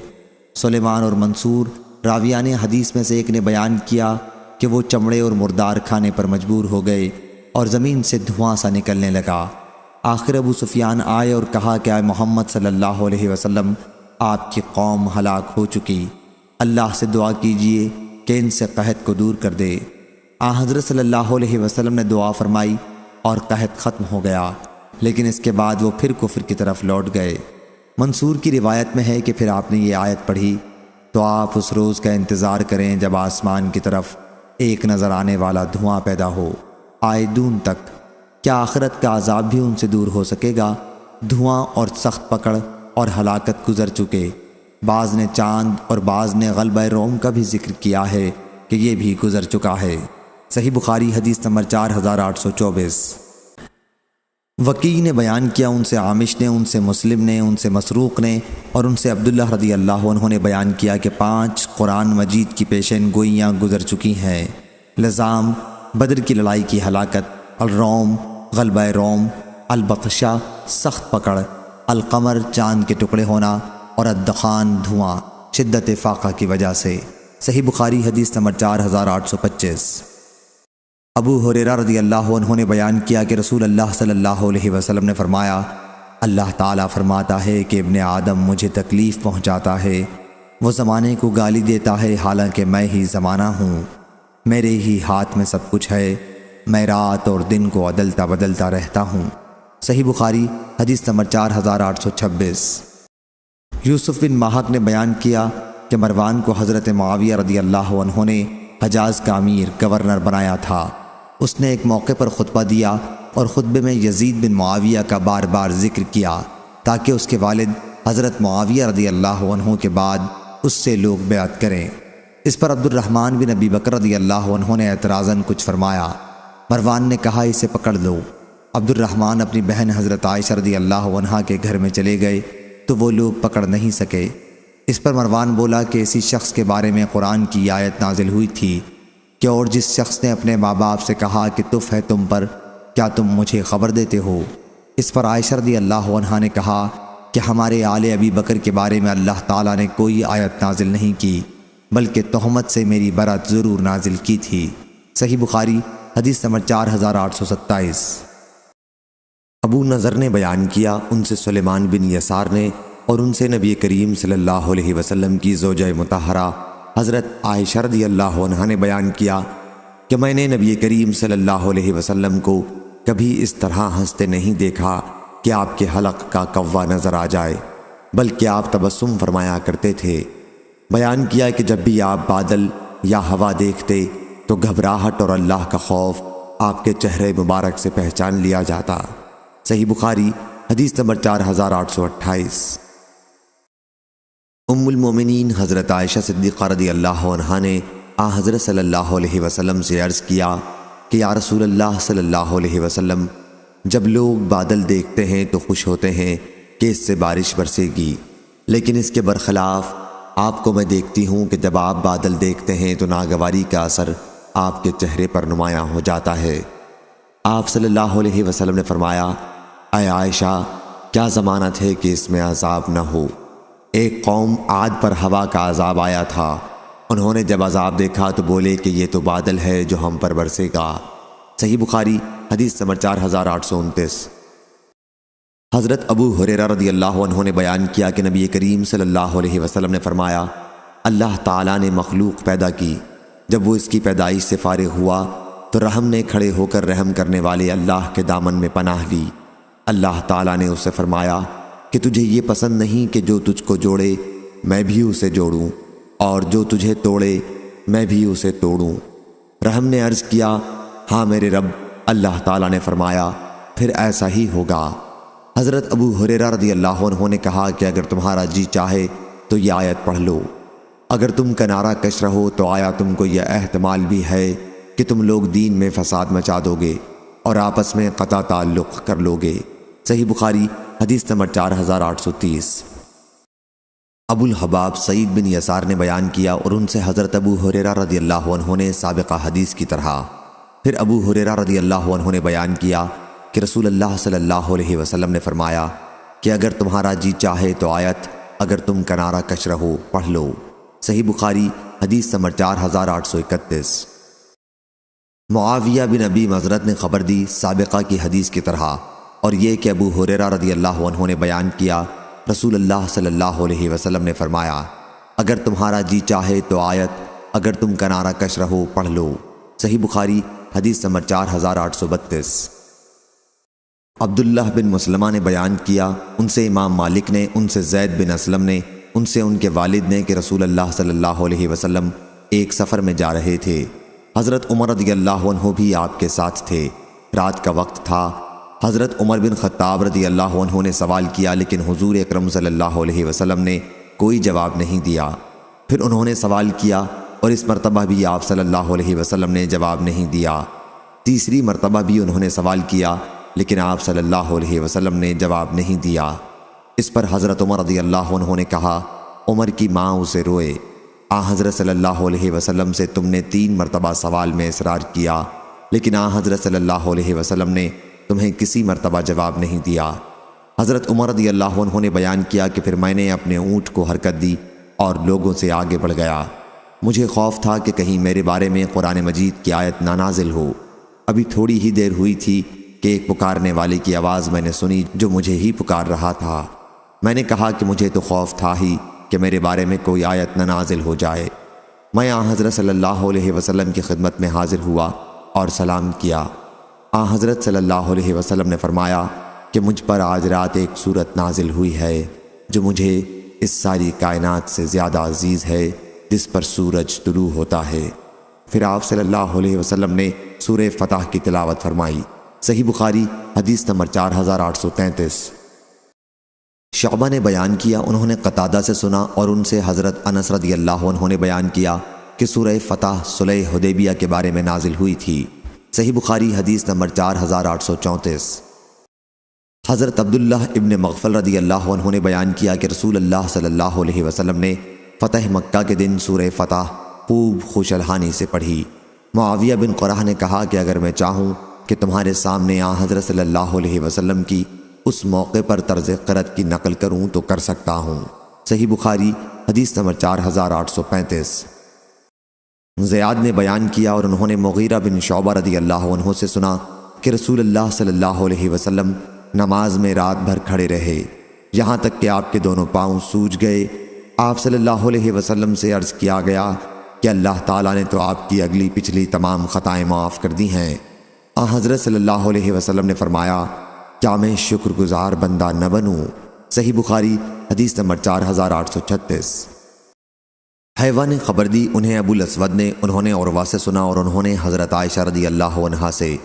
سلیمان اور منصور راویان حدیث میں سے ایک نے بیان کیا کہ وہ چمڑے اور مردار کھانے پر مجبور ہو گئے اور زمین سے دھواں سا نکلنے لگا۔ آخر ابو سفیان آئے اور کہا کہ اے محمد صلی اللہ علیہ وسلم، آپ کی قوم ہلاک ہو چکی، اللہ سے دعا کیجئے کہ ان سے قحط کو دور کر دے۔ حضرت صلی اللہ علیہ وسلم نے دعا فرمائی اور قحط ختم ہو گیا، لیکن اس کے بعد وہ پھر کفر کی طرف لوٹ گئے۔ منصور کی روایت میں ہے کہ پھر آپ نے یہ آیت پڑھی تو آپ اس روز کا انتظار کریں جب آسمان کی طرف ایک نظر آنے والا دھواں پیدا ہو، آئے دون تک۔ کیا آخرت کا عذاب بھی ان سے دور ہو سکے گا؟ دھواں اور سخت پکڑ اور ہلاکت گزر چکے۔ بعض نے چاند اور بعض نے غلبہ روم کا بھی ذکر کیا ہے کہ یہ بھی گزر چکا ہے۔ صحیح بخاری حدیث نمبر 4824۔ وکیع نے بیان کیا، ان سے عامش نے، ان سے مسلم نے، ان سے مسروق نے اور ان سے عبداللہ رضی اللہ عنہ نے بیان کیا کہ 5 قرآن مجید کی پیشین گوئیاں گزر چکی ہیں۔ لزام، بدر کی لڑائی کی ہلاکت، الروم، غلبہ روم، البطشہ، سخت پکڑ، القمر، چاند کے ٹکڑے ہونا اور الدخان، دھواں، شدت فاقہ کی وجہ سے۔ صحیح بخاری حدیث نمبر 4825۔ ابو ہریرہ رضی اللہ عنہ نے بیان کیا کہ رسول اللہ صلی اللہ علیہ وسلم نے فرمایا، اللہ تعالیٰ فرماتا ہے کہ ابن آدم مجھے تکلیف پہنچاتا ہے، وہ زمانے کو گالی دیتا ہے حالانکہ میں ہی زمانہ ہوں، میرے ہی ہاتھ میں سب کچھ ہے، میں رات اور دن کو عدلتا بدلتا رہتا ہوں۔ صحیح بخاری حدیث نمبر 4826۔ یوسف بن ماہک نے بیان کیا کہ مروان کو حضرت معاویہ رضی اللہ عنہ نے حجاز کا امیر گورنر بنایا تھا۔ اس نے ایک موقع پر خطبہ دیا اور خطبے میں یزید بن معاویہ کا بار بار ذکر کیا تاکہ اس کے والد حضرت معاویہ رضی اللہ عنہ کے بعد اس سے لوگ بیعت کریں۔ اس پر عبد الرحمن بن ابی بکر رضی اللہ عنہ نے اعتراضاً کچھ فرمایا۔ مروان نے کہا، اسے پکڑ لو۔ عبد الرحمن اپنی بہن حضرت عائشہ رضی اللہ عنہا کے گھر میں چلے گئے تو وہ لوگ پکڑ نہیں سکے۔ اس پر مروان بولا کہ اسی شخص کے بارے میں قرآن کی آیت نازل ہوئی تھی کہ اور جس شخص نے اپنے ماں باپ سے کہا کہ تف ہے تم پر، کیا تم مجھے خبر دیتے ہو؟ اس پر عائشہ رضی اللہ عنہا نے کہا کہ ہمارے آل ابی بکر کے بارے میں اللہ تعالیٰ نے کوئی آیت نازل نہیں کی بلکہ تہمت سے میری برات ضرور نازل کی تھی۔ صحیح بخاری حدیث نمبر 4827۔ ابو نضر نے بیان کیا، ان سے سلیمان بن یسار نے، اور ان سے نبی کریم صلی اللہ علیہ وسلم کی زوجہ مطہرہ حضرت عائشہ رضی اللہ عنہا نے بیان کیا کہ میں نے نبی کریم صلی اللہ علیہ وسلم کو کبھی اس طرح ہنستے نہیں دیکھا کہ آپ کے حلق کا کوا نظر آ جائے، بلکہ آپ تبسم فرمایا کرتے تھے۔ بیان کیا کہ جب بھی آپ بادل یا ہوا دیکھتے تو گھبراہٹ اور اللہ کا خوف آپ کے چہرے مبارک سے پہچان لیا جاتا۔ صحیح بخاری حدیث نمبر 4828۔ ام المومنین حضرت عائشہ صدیقہ رضی اللہ عنہا نے حضرت صلی اللہ علیہ وسلم سے عرض کیا کہ یا رسول اللہ صلی اللہ علیہ وسلم، جب لوگ بادل دیکھتے ہیں تو خوش ہوتے ہیں کہ اس سے بارش برسے گی، لیکن اس کے برخلاف آپ کو میں دیکھتی ہوں کہ جب آپ بادل دیکھتے ہیں تو ناگواری کا اثر آپ کے چہرے پر نمایاں ہو جاتا ہے۔ آپ صلی اللہ علیہ وسلم نے فرمایا، اے عائشہ، کیا ضمانت ہے کہ اس میں عذاب نہ ہو؟ ایک قوم عاد پر ہوا کا عذاب آیا تھا، انہوں نے جب عذاب دیکھا تو بولے کہ یہ تو بادل ہے جو ہم پر برسے گا۔ صحیح بخاری حدیث نمبر 4829۔ حضرت ابو ہریرہ رضی اللہ عنہ نے بیان کیا کہ نبی کریم صلی اللہ علیہ وسلم نے فرمایا، اللہ تعالیٰ نے مخلوق پیدا کی، جب وہ اس کی پیدائش سے فارغ ہوا تو رحم نے کھڑے ہو کر رحم کرنے والے اللہ کے دامن میں پناہ لی۔ اللہ تعالیٰ نے اس سے فرمایا کہ تجھے یہ پسند نہیں کہ جو تجھ کو جوڑے میں بھی اسے جوڑوں، اور جو تجھے توڑے میں بھی اسے توڑوں۔ رحم نے عرض کیا، ہاں میرے رب۔ اللہ تعالیٰ نے فرمایا، پھر ایسا ہی ہوگا۔ حضرت ابو ہریرہ رضی اللہ عنہ نے کہا کہ اگر تمہارا جی چاہے تو یہ آیت پڑھ لو۔ اگر تم کنارہ کش رہو تو آیا تم کو یہ احتمال بھی ہے کہ تم لوگ دین میں فساد مچا دو گے اور آپس میں قطع تعلق کر لو گے۔ صحیح بخاری حدیث نمبر 4830۔ ابو الحباب سعید بن یسار نے بیان کیا اور ان سے حضرت ابو ہریرہ رضی اللہ عنہ نے سابقہ حدیث کی طرح۔ پھر ابو ہریرہ رضی اللہ عنہ نے بیان کیا کہ رسول اللہ صلی اللہ علیہ وسلم نے فرمایا کہ اگر تمہارا جی چاہے تو آیت اگر تم کنارہ کش رہو پڑھ لو۔ صحیح بخاری حدیث نمبر 4831۔ معاویہ بن ابی مزرد نے خبر دی سابقہ کی حدیث کی طرح، اور یہ کہ ابو ہریرہ رضی اللہ عنہ نے بیان کیا رسول اللہ صلی اللہ علیہ وسلم نے فرمایا، اگر تمہارا جی چاہے تو آیت اگر تم کنارہ کش رہو پڑھ لو۔ صحیح بخاری حدیث نمبر 4832۔ عبداللہ بن مسلمہ نے بیان کیا، ان سے امام مالک نے، ان سے زید بن اسلم نے، ان سے ان کے والد نے کہ رسول اللہ صلی اللہ علیہ وسلم ایک سفر میں جا رہے تھے۔ حضرت عمر رضی اللہ عنہ بھی آپ کے ساتھ تھے۔ رات کا وقت تھا۔ حضرت عمر بن خطاب رضی اللہ عنہ نے سوال کیا، لیکن حضور اکرم صلی اللہ علیہ وسلم نے کوئی جواب نہیں دیا۔ پھر انہوں نے سوال کیا اور اس مرتبہ بھی آپ صلی اللہ علیہ وسلم نے جواب نہیں دیا۔ تیسری مرتبہ بھی انہوں نے سوال کیا، لیکن آپ صلی اللہ علیہ وسلم نے جواب نہیں دیا۔ اس پر حضرت عمر رضی اللہ عنہ نے کہا، عمر کی ماں اسے روئے۔ حضرت صلی اللہ علیہ وسلم سے تم نے 3 مرتبہ سوال میں اصرار کیا، لیکن حضرت صلی اللہ علیہ وسلم نے تمہیں کسی مرتبہ جواب نہیں دیا۔ حضرت عمر رضی اللہ عنہ نے بیان کیا کہ پھر میں نے اپنے اونٹ کو حرکت دی اور لوگوں سے آگے بڑھ گیا۔ مجھے خوف تھا کہ کہیں میرے بارے میں قرآن مجید کی آیت نہ نازل ہو۔ ابھی تھوڑی ہی دیر ہوئی تھی کہ ایک پکارنے والے کی آواز میں نے سنی جو مجھے ہی پکار رہا تھا۔ میں نے کہا کہ مجھے تو خوف تھا ہی کہ میرے بارے میں کوئی آیت نہ نازل ہو جائے۔ میں حضرت صلی اللہ علیہ وسلم کی خدمت میں حاضر ہوا اور سلام کیا۔ حضرت صلی اللہ علیہ وسلم نے فرمایا کہ مجھ پر آج رات ایک سورت نازل ہوئی ہے جو مجھے اس ساری کائنات سے زیادہ عزیز ہے جس پر سورج طلوع ہوتا ہے۔ پھر آپ صلی اللہ علیہ وسلم نے سورہ فتح کی تلاوت فرمائی۔ صحیح بخاری حدیث نمبر 4833۔ شعبہ نے بیان کیا، انہوں نے قتادہ سے سنا اور ان سے حضرت انس رضی اللہ عنہ نے بیان کیا کہ سورہ فتح صلح حدیبیہ کے بارے میں نازل ہوئی تھی۔ صحیح بخاری حدیث نمبر 4834۔ حضرت عبداللہ ابن مغفل رضی اللہ عنہ نے بیان کیا کہ رسول اللہ صلی اللہ علیہ وسلم نے فتح مکہ کے دن سورہ فتح خوب خوش الحانی سے پڑھی۔ معاویہ بن قرہ نے کہا کہ اگر میں چاہوں کہ تمہارے سامنے حضرت صلی اللہ علیہ وسلم کی اس موقع پر طرز قرأت کی نقل کروں تو کر سکتا ہوں۔ صحیح بخاری حدیث نمبر 4835۔ زیاد نے بیان کیا اور انہوں نے مغیرہ بن شعبہ رضی اللہ عنہ سے سنا کہ رسول اللہ صلی اللہ علیہ وسلم نماز میں رات بھر کھڑے رہے یہاں تک کہ آپ کے دونوں پاؤں سوج گئے۔ آپ صلی اللہ علیہ وسلم سے عرض کیا گیا کہ اللہ تعالیٰ نے تو آپ کی اگلی پچھلی تمام خطائیں معاف کر دی ہیں۔ حضرت صلی اللہ علیہ وسلم نے فرمایا، کیا میں شکر گزار بندہ نہ بنوں؟ صحیح بخاری حدیث نمبر 4836۔ حیوہ نے خبر دی، انہیں ابو الاسود نے، انہوں نے عروہ سے سنا اور انہوں نے حضرت عائشہ رضی اللہ عنہا سے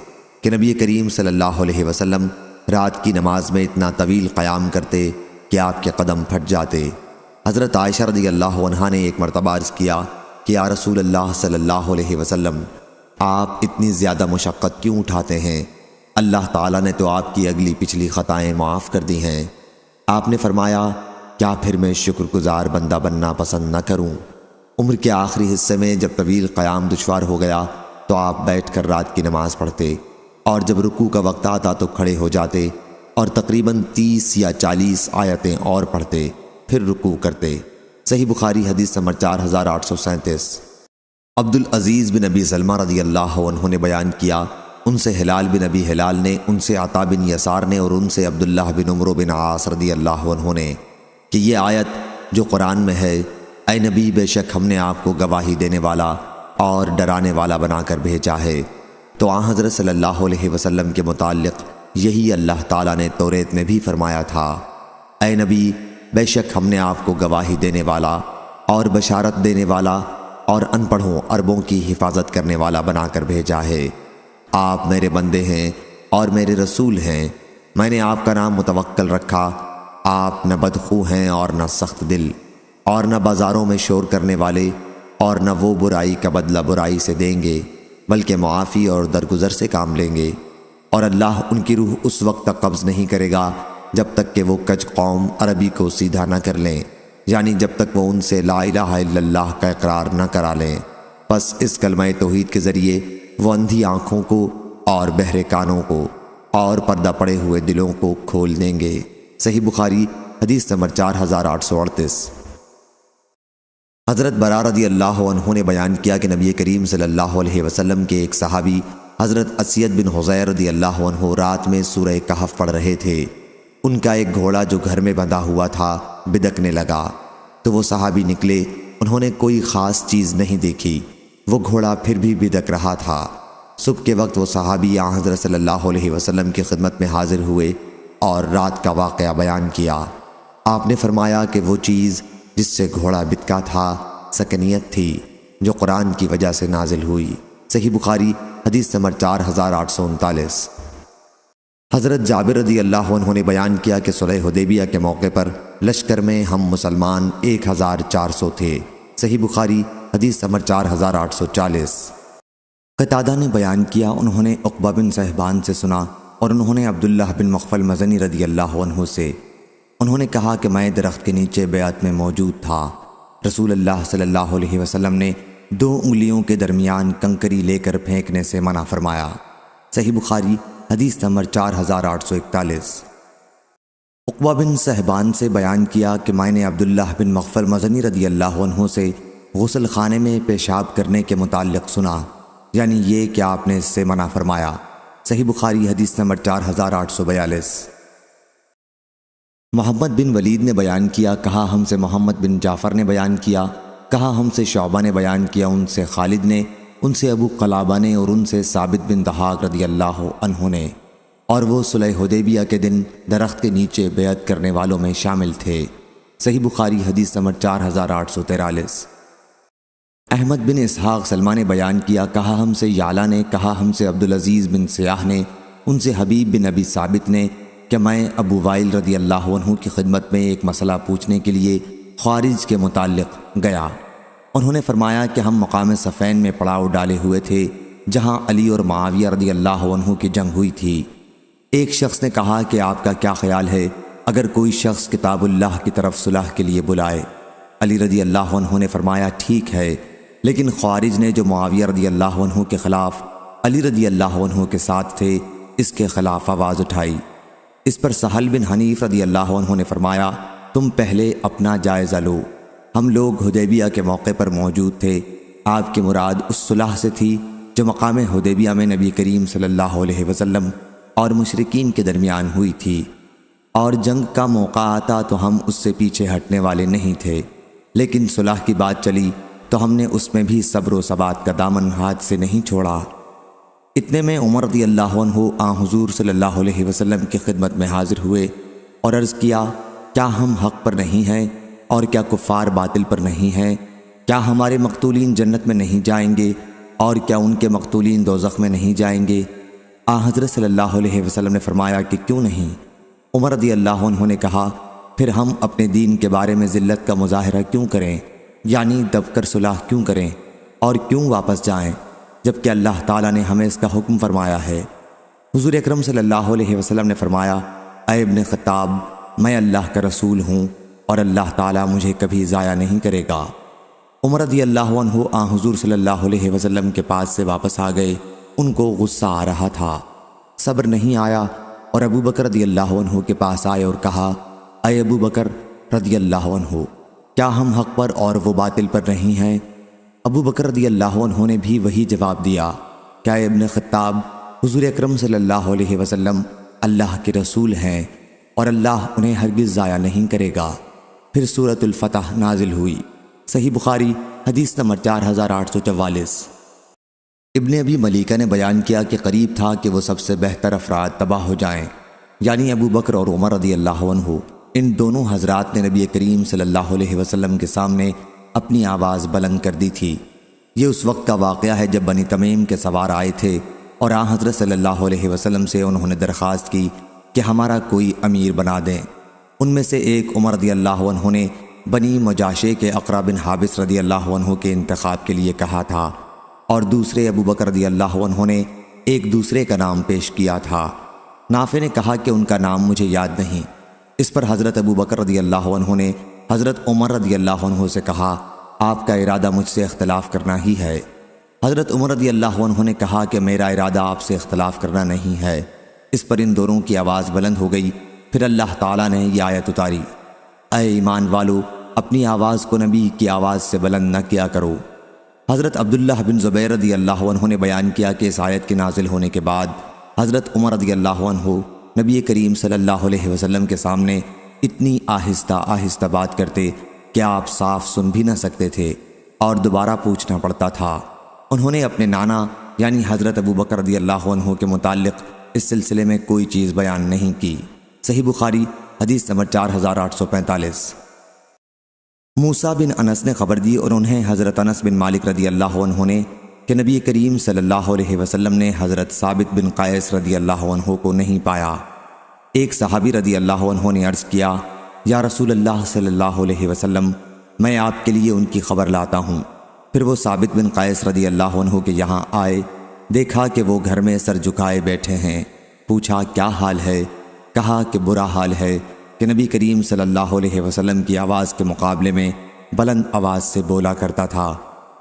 کہ نبی کریم صلی اللہ علیہ وسلم رات کی نماز میں اتنا طویل قیام کرتے کہ آپ کے قدم پھٹ جاتے۔ حضرت عائشہ رضی اللہ عنہا نے ایک مرتبہ عرض کیا کہ یا رسول اللہ صلی اللہ علیہ وسلم، آپ اتنی زیادہ مشقت کیوں اٹھاتے ہیں؟ اللہ تعالیٰ نے تو آپ کی اگلی پچھلی خطائیں معاف کر دی ہیں۔ آپ نے فرمایا، کیا پھر میں شکر گزار بندہ بننا پسند نہ کروں؟ عمر کے آخری حصے میں جب طویل قیام دشوار ہو گیا تو آپ بیٹھ کر رات کی نماز پڑھتے اور جب رکوع کا وقت آتا تو کھڑے ہو جاتے اور تقریباً 30 یا 40 آیتیں اور پڑھتے، پھر رکوع کرتے۔ صحیح بخاری حدیث نمبر 4837۔ عبدالعزیز بن ابی سلمہ رضی اللہ عنہ نے بیان کیا، ان سے ہلال بن ابی ہلال نے، ان سے عطا بن یسار نے اور ان سے عبداللہ بن عمرو بن عاص رضی اللہ عنہ نے کہ یہ آیت جو قرآن میں ہے، اے نبی بے شک ہم نے آپ کو گواہی دینے والا اور ڈرانے والا بنا کر بھیجا ہے، تو حضرت صلی اللہ علیہ وسلم کے متعلق یہی اللہ تعالیٰ نے توریت میں بھی فرمایا تھا، اے نبی بے شک ہم نے آپ کو گواہی دینے والا اور بشارت دینے والا اور ان پڑھوں عربوں کی حفاظت کرنے والا بنا کر بھیجا ہے۔ آپ میرے بندے ہیں اور میرے رسول ہیں، میں نے آپ کا نام متوکل رکھا، آپ نہ بدخو ہیں اور نہ سخت دل اور نہ بازاروں میں شور کرنے والے اور نہ وہ برائی کا بدلہ برائی سے دیں گے بلکہ معافی اور درگزر سے کام لیں گے، اور اللہ ان کی روح اس وقت تک قبض نہیں کرے گا جب تک کہ وہ کج قوم عربی کو سیدھا نہ کر لیں، یعنی جب تک وہ ان سے لا الہ الا اللہ کا اقرار نہ کرا لیں۔ پس اس کلمہ توحید کے ذریعے وہ اندھی آنکھوں کو اور بہرے کانوں کو اور پردہ پڑے ہوئے دلوں کو کھول دیں گے۔ صحیح بخاری حدیث نمبر 4838۔ حضرت براء رضی اللہ عنہ نے بیان کیا کہ نبی کریم صلی اللہ علیہ وسلم کے ایک صحابی حضرت اسید بن حضیر رضی اللہ عنہ رات میں سورہ کہف پڑھ رہے تھے۔ ان کا ایک گھوڑا جو گھر میں بندھا ہوا تھا بدکنے لگا، تو وہ صحابی نکلے، انہوں نے کوئی خاص چیز نہیں دیکھی، وہ گھوڑا پھر بھی بدک رہا تھا۔ صبح کے وقت وہ صحابی حضرت صلی اللہ علیہ وسلم کی خدمت میں حاضر ہوئے اور رات کا واقعہ بیان کیا۔ آپ نے فرمایا کہ وہ چیز جس سے گھوڑا بتکا تھا سکنیت تھی جو قرآن کی وجہ سے نازل ہوئی۔ صحیح بخاری حدیث نمبر 4839۔ حضرت جابر رضی اللہ عنہ نے بیان کیا کہ صلح حدیبیہ کے موقع پر لشکر میں ہم مسلمان 1400 تھے۔ صحیح بخاری حدیث نمبر 4840۔ قتادہ نے بیان کیا، انہوں نے عقبہ بن صہبان سے سنا اور انہوں نے عبداللہ بن مغفل مزنی رضی اللہ عنہ سے، انہوں نے کہا کہ میں درخت کے نیچے بیعت میں موجود تھا، رسول اللہ صلی اللہ علیہ وسلم نے 2 انگلیوں کے درمیان کنکری لے کر پھینکنے سے منع فرمایا۔ صحیح بخاری حدیث نمبر 4841۔ عقبہ بن صہبان سے بیان کیا کہ میں نے عبداللہ بن مغفل مزنی رضی اللہ عنہ سے غسل خانے میں پیشاب کرنے کے متعلق سنا، یعنی یہ کہ آپ نے اس سے منع فرمایا۔ صحیح بخاری حدیث نمبر 4842۔ محمد بن ولید نے بیان کیا، کہا ہم سے محمد بن جعفر نے بیان کیا، کہا ہم سے شعبہ نے بیان کیا، ان سے خالد نے، ان سے ابو قلابہ نے اور ان سے ثابت بن دحاق رضی اللہ عنہ نے، اور وہ صلح حدیبیہ کے دن درخت کے نیچے بیعت کرنے والوں میں شامل تھے۔ صحیح بخاری حدیث نمبر 4843۔ احمد بن اسحاق سلمہ نے بیان کیا، کہا ہم سے یعلا نے، کہا ہم سے عبدالعزیز بن سیاح نے، ان سے حبیب بن ابی ثابت نے کہ میں ابو وائل رضی اللہ عنہ کی خدمت میں ایک مسئلہ پوچھنے کے لیے خوارج کے متعلق گیا۔ انہوں نے فرمایا کہ ہم مقام صفین میں پڑاؤ ڈالے ہوئے تھے جہاں علی اور معاویہ رضی اللہ عنہ کی جنگ ہوئی تھی۔ ایک شخص نے کہا کہ آپ کا کیا خیال ہے اگر کوئی شخص کتاب اللہ کی طرف صلح کے لیے بلائے؟ علی رضی اللہ عنہ نے فرمایا ٹھیک ہے، لیکن خوارج نے جو معاویہ رضی اللہ عنہ کے خلاف علی رضی اللہ عنہ کے ساتھ تھے اس کے خلاف آواز اٹھائی۔ اس پر سہل بن حنیف رضی اللہ عنہ نے فرمایا تم پہلے اپنا جائزہ لو، ہم لوگ حدیبیہ کے موقع پر موجود تھے، آپ کی مراد اس صلح سے تھی جو مقام حدیبیہ میں نبی کریم صلی اللہ علیہ وسلم اور مشرکین کے درمیان ہوئی تھی، اور جنگ کا موقع آتا تو ہم اس سے پیچھے ہٹنے والے نہیں تھے، لیکن صلح کی بات چلی تو ہم نے اس میں بھی صبر و ثبات کا دامن ہاتھ سے نہیں چھوڑا۔ اتنے میں عمر رضی اللہ عنہ حضور صلی اللہ علیہ وسلم کی خدمت میں حاضر ہوئے اور عرض کیا، کیا ہم حق پر نہیں ہیں اور کیا کفار باطل پر نہیں ہیں؟ کیا ہمارے مقتولین جنت میں نہیں جائیں گے اور کیا ان کے مقتولین دوزخ میں نہیں جائیں گے؟ حضرت صلی اللہ علیہ وسلم نے فرمایا کہ کیوں نہیں؟ عمر رضی اللہ عنہ نے کہا، پھر ہم اپنے دین کے بارے میں ذلت کا مظاہرہ کیوں کریں، یعنی دب کر صلح کیوں کریں اور کیوں واپس جائیں، جبکہ اللہ تعالیٰ نے ہمیں اس کا حکم فرمایا ہے؟ حضور اکرم صلی اللہ علیہ وسلم نے فرمایا، اے ابن خطاب، میں اللہ کا رسول ہوں اور اللہ تعالیٰ مجھے کبھی ضائع نہیں کرے گا۔ عمر رضی اللہ عنہ حضور صلی اللہ علیہ وسلم کے پاس سے واپس آ گئے۔ ان کو غصہ آ رہا تھا، صبر نہیں آیا، اور ابو بکر رضی اللہ عنہ کے پاس آئے اور کہا، اے ابو بکر رضی اللہ عنہ، کیا ہم حق پر اور وہ باطل پر نہیں ہیں؟ ابو بکر رضی اللہ عنہ نے بھی وہی جواب دیا، کیا ابن خطاب، حضور اکرم صلی اللہ علیہ وسلم اللہ کے رسول ہیں اور اللہ انہیں ہرگز ضائع نہیں کرے گا۔ پھر سورۃ الفتح نازل ہوئی۔ صحیح بخاری حدیث نمبر 4844۔ ابن ابی ملیکہ نے بیان کیا کہ قریب تھا کہ وہ سب سے بہتر افراد تباہ ہو جائیں، یعنی ابو بکر اور عمر رضی اللہ عنہ۔ ان دونوں حضرات نے نبی کریم صلی اللہ علیہ وسلم کے سامنے اپنی آواز بلند کر دی تھی۔ یہ اس وقت کا واقعہ ہے جب بنی تمیم کے سوار آئے تھے اور حضرت صلی اللہ علیہ وسلم سے انہوں نے درخواست کی کہ ہمارا کوئی امیر بنا دیں۔ ان میں سے ایک عمر رضی اللہ عنہ نے بنی مجاشے کے اقرا بن حابس رضی اللہ عنہ کے انتخاب کے لیے کہا تھا، اور دوسرے ابو بکر رضی اللہ عنہ نے ایک دوسرے کا نام پیش کیا تھا۔ نافع نے کہا کہ ان کا نام مجھے یاد نہیں۔ اس پر حضرت ابو بکر رضی اللہ عنہ نے حضرت عمر رضی اللہ عنہ سے کہا، آپ کا ارادہ مجھ سے اختلاف کرنا ہی ہے۔ حضرت عمر رضی اللہ عنہ نے کہا کہ میرا ارادہ آپ سے اختلاف کرنا نہیں ہے۔ اس پر ان دونوں کی آواز بلند ہو گئی۔ پھر اللہ تعالیٰ نے یہ آیت اتاری، اے ایمان والو، اپنی آواز کو نبی کی آواز سے بلند نہ کیا کرو۔ حضرت عبداللہ بن زبیر رضی اللہ عنہ نے بیان کیا کہ اس آیت کے نازل ہونے کے بعد حضرت عمر رضی اللہ عنہ نبی کریم صلی اللہ علیہ وسلم کے سامنے اتنی آہستہ آہستہ بات کرتے کہ آپ صاف سن بھی نہ سکتے تھے اور دوبارہ پوچھنا پڑتا تھا۔ انہوں نے اپنے نانا یعنی حضرت ابو بکر رضی اللہ عنہ کے متعلق اس سلسلے میں کوئی چیز بیان نہیں کی۔ صحیح بخاری حدیث نمبر 4845۔ موسیٰ بن انس نے خبر دی اور انہیں حضرت انس بن مالک رضی اللہ عنہ نے کہ نبی کریم صلی اللہ علیہ وسلم نے حضرت ثابت بن قیس رضی اللہ عنہ کو نہیں پایا۔ ایک صحابی رضی اللہ عنہ نے عرض کیا، یا رسول اللہ صلی اللہ علیہ وسلم، میں آپ کے لیے ان کی خبر لاتا ہوں۔ پھر وہ ثابت بن قیس رضی اللہ عنہ کے یہاں آئے، دیکھا کہ وہ گھر میں سر جھکائے بیٹھے ہیں، پوچھا کیا حال ہے؟ کہا کہ برا حال ہے کہ نبی کریم صلی اللہ علیہ وسلم کی آواز کے مقابلے میں بلند آواز سے بولا کرتا تھا۔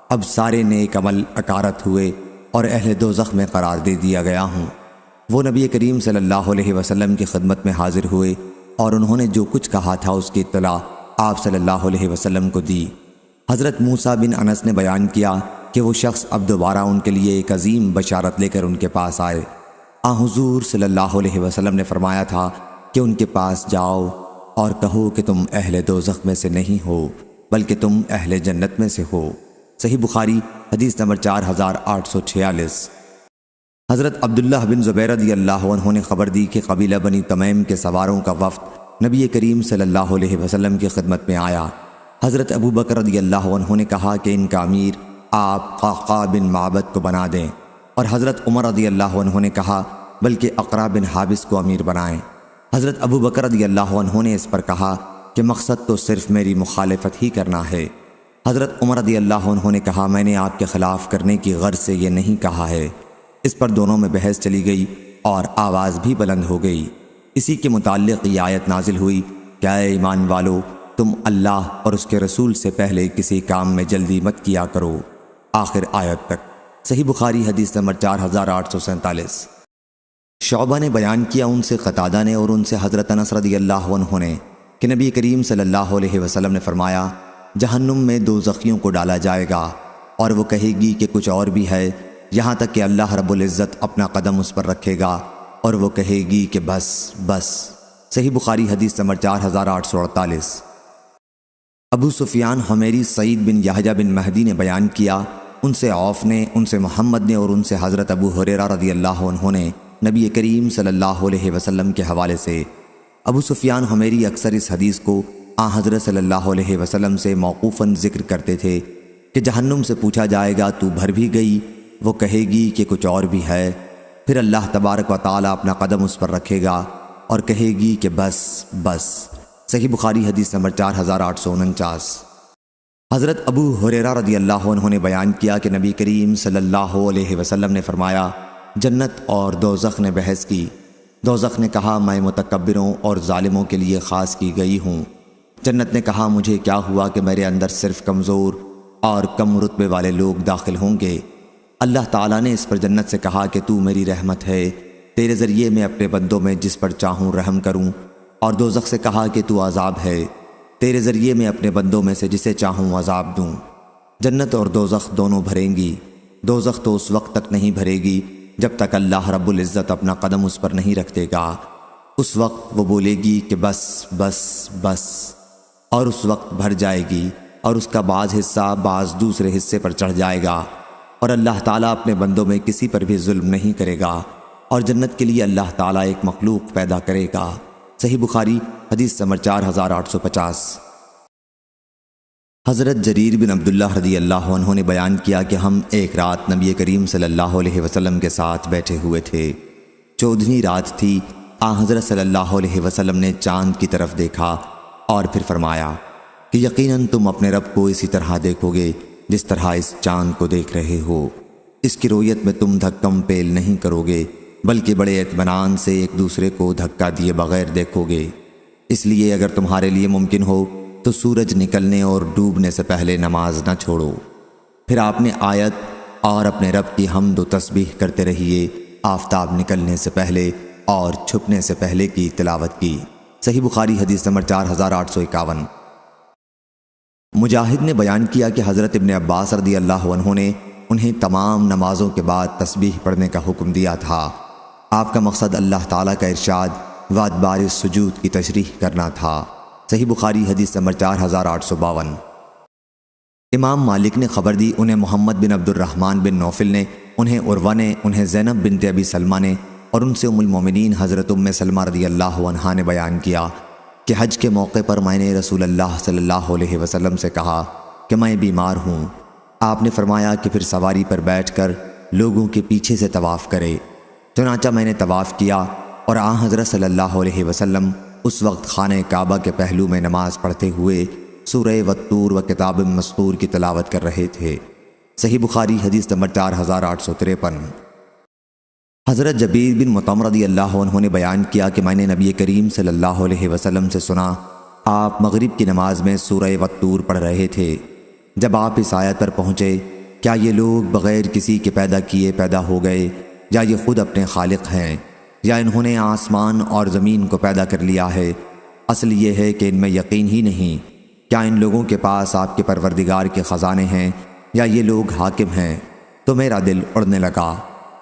اب سارے نیک عمل اکارت ہوئے اور اہل دوزخ میں قرار دے دیا گیا ہوں۔ وہ نبی کریم صلی اللہ علیہ وسلم کی خدمت میں حاضر ہوئے اور انہوں نے جو کچھ کہا تھا اس کی اطلاع آپ صلی اللہ علیہ وسلم کو دی۔ حضرت موسیٰ بن انس نے بیان کیا کہ وہ شخص اب دوبارہ ان کے لیے ایک عظیم بشارت لے کر ان کے پاس آئے۔ حضور صلی اللہ علیہ وسلم نے فرمایا تھا کہ ان کے پاس جاؤ اور کہو کہ تم اہل دوزخ میں سے نہیں ہو بلکہ تم اہل جنت میں سے ہو۔ صحیح بخاری حدیث نمبر 4846۔ حضرت عبداللہ بن زبیر رضی اللہ عنہ نے خبر دی کہ قبیلہ بنی تمیم کے سواروں کا وفد نبی کریم صلی اللہ علیہ وسلم کی خدمت میں آیا۔ حضرت ابو بکر رضی اللہ عنہ نے کہا کہ ان کا امیر آپ قعقاع بن معبد کو بنا دیں، اور حضرت عمر رضی اللہ عنہ نے کہا بلکہ اقرا بن حابس کو امیر بنائیں۔ حضرت ابو بکر رضی اللہ عنہ نے اس پر کہا کہ مقصد تو صرف میری مخالفت ہی کرنا ہے۔ حضرت عمر رضی اللہ عنہ نے کہا میں نے آپ کے خلاف کرنے کی غرض سے یہ نہیں کہا ہے۔ اس پر دونوں میں بحث چلی گئی اور آواز بھی بلند ہو گئی۔ اسی کے متعلق یہ آیت نازل ہوئی کہ اے ایمان والو، تم اللہ اور اس کے رسول سے پہلے کسی کام میں جلدی مت کیا کرو، آخر آیت تک۔ صحیح بخاری حدیث نمبر 4847۔ شعبہ نے بیان کیا ان سے قتادہ نے اور ان سے حضرت انس رضی اللہ عنہ نے کہ نبی کریم صلی اللہ علیہ وسلم نے فرمایا، جہنم میں دوزخیوں کو ڈالا جائے گا اور وہ کہے گی کہ کچھ اور بھی ہے، یہاں تک کہ اللہ رب العزت اپنا قدم اس پر رکھے گا اور وہ کہے گی کہ بس بس۔ صحیح بخاری حدیث نمبر 4848۔ ابو سفیان حمیری سعید بن یحییٰ بن مہدی نے بیان کیا، ان سے عوف نے، ان سے محمد نے اور ان سے حضرت ابو ہریرہ رضی اللہ عنہ نے نبی کریم صلی اللہ علیہ وسلم کے حوالے سے۔ ابو سفیان حمیری اکثر اس حدیث کو حضرت صلی اللہ علیہ وسلم سے موقوفاً ذکر کرتے تھے کہ جہنم سے پوچھا جائے گا تو بھر بھی گئی؟ وہ کہے گی کہ کچھ اور بھی ہے، پھر اللہ تبارک و تعالیٰ اپنا قدم اس پر رکھے گا اور کہے گی کہ بس بس۔ صحیح بخاری حدیث نمبر 4849۔ حضرت ابو ہریرہ رضی اللہ عنہ نے بیان کیا کہ نبی کریم صلی اللہ علیہ وسلم نے فرمایا، جنت اور دوزخ نے بحث کی۔ دوزخ نے کہا، میں متکبروں اور ظالموں کے لیے خاص کی گئی ہوں۔ جنت نے کہا، مجھے کیا ہوا کہ میرے اندر صرف کمزور اور کم رتبے والے لوگ داخل ہوں گے۔ اللہ تعالیٰ نے اس پر جنت سے کہا کہ تو میری رحمت ہے، تیرے ذریعے میں اپنے بندوں میں جس پر چاہوں رحم کروں، اور دوزخ سے کہا کہ تو عذاب ہے، تیرے ذریعے میں اپنے بندوں میں سے جسے چاہوں عذاب دوں۔ جنت اور دوزخ دونوں بھریں گی۔ دوزخ تو اس وقت تک نہیں بھرے گی جب تک اللہ رب العزت اپنا قدم اس پر نہیں رکھ دے گا۔ اس وقت وہ بولے گی کہ بس بس بس، اور اس وقت بھر جائے گی اور اس کا بعض حصہ بعض دوسرے حصے پر چڑھ جائے گا، اور اللہ تعالیٰ اپنے بندوں میں کسی پر بھی ظلم نہیں کرے گا، اور جنت کے لیے اللہ تعالیٰ ایک مخلوق پیدا کرے گا۔ صحیح بخاری حدیث نمبر 4850۔ حضرت جریر بن عبداللہ رضی اللہ عنہ نے بیان کیا کہ ہم ایک رات نبی کریم صلی اللہ علیہ وسلم کے ساتھ بیٹھے ہوئے تھے۔ 14ویں رات تھی۔ حضرت صلی اللہ علیہ وسلم نے چاند کی طرف دیکھا اور پھر فرمایا کہ یقیناً تم اپنے رب کو اسی طرح دیکھو گے جس طرح اس چاند کو دیکھ رہے ہو۔ اس کی رویت میں تم دھکم پیل نہیں کرو گے، بلکہ بڑے اطمینان سے ایک دوسرے کو دھکا دیے بغیر دیکھو گے۔ اس لیے اگر تمہارے لیے ممکن ہو تو سورج نکلنے اور ڈوبنے سے پہلے نماز نہ چھوڑو۔ پھر آپ نے آیت اور اپنے رب کی حمد و تسبیح کرتے رہیے آفتاب نکلنے سے پہلے اور چھپنے سے پہلے کی تلاوت کی۔ صحیح بخاری حدیث نمبر 4851۔ مجاہد نے بیان کیا کہ حضرت ابن عباس رضی اللہ عنہ نے انہیں تمام نمازوں کے بعد تسبیح پڑھنے کا حکم دیا تھا۔ آپ کا مقصد اللہ تعالیٰ کا ارشاد و ادبار السجود کی تشریح کرنا تھا۔ صحیح بخاری حدیث نمبر 4852۔ امام مالک نے خبر دی، انہیں محمد بن عبد الرحمن بن نوفل نے، انہیں عروہ نے، انہیں زینب بنت ابی سلمہ نے، اور ان سے ام المومنین حضرت ام سلمہ رضی اللہ عنہا نے بیان کیا کہ حج کے موقع پر میں نے رسول اللہ صلی اللہ علیہ وسلم سے کہا کہ میں بیمار ہوں۔ آپ نے فرمایا کہ پھر سواری پر بیٹھ کر لوگوں کے پیچھے سے طواف کرے۔ چنانچہ میں نے طواف کیا اور حضرت صلی اللہ علیہ وسلم اس وقت خانہ کعبہ کے پہلو میں نماز پڑھتے ہوئے سورہ والطور و کتاب مسطور کی تلاوت کر رہے تھے۔ صحیح بخاری حدیث نمبر 4853۔ حضرت جبیر بن مطعم رضی اللہ عنہ نے بیان کیا کہ میں نے نبی کریم صلی اللہ علیہ وسلم سے سنا، آپ مغرب کی نماز میں سورہ والطور پڑھ رہے تھے۔ جب آپ اس آیت پر پہنچے، کیا یہ لوگ بغیر کسی کے پیدا کیے پیدا ہو گئے، یا یہ خود اپنے خالق ہیں، یا انہوں نے آسمان اور زمین کو پیدا کر لیا ہے؟ اصل یہ ہے کہ ان میں یقین ہی نہیں۔ کیا ان لوگوں کے پاس آپ کے پروردگار کے خزانے ہیں، یا یہ لوگ حاکم ہیں؟ تو میرا دل اڑنے لگا۔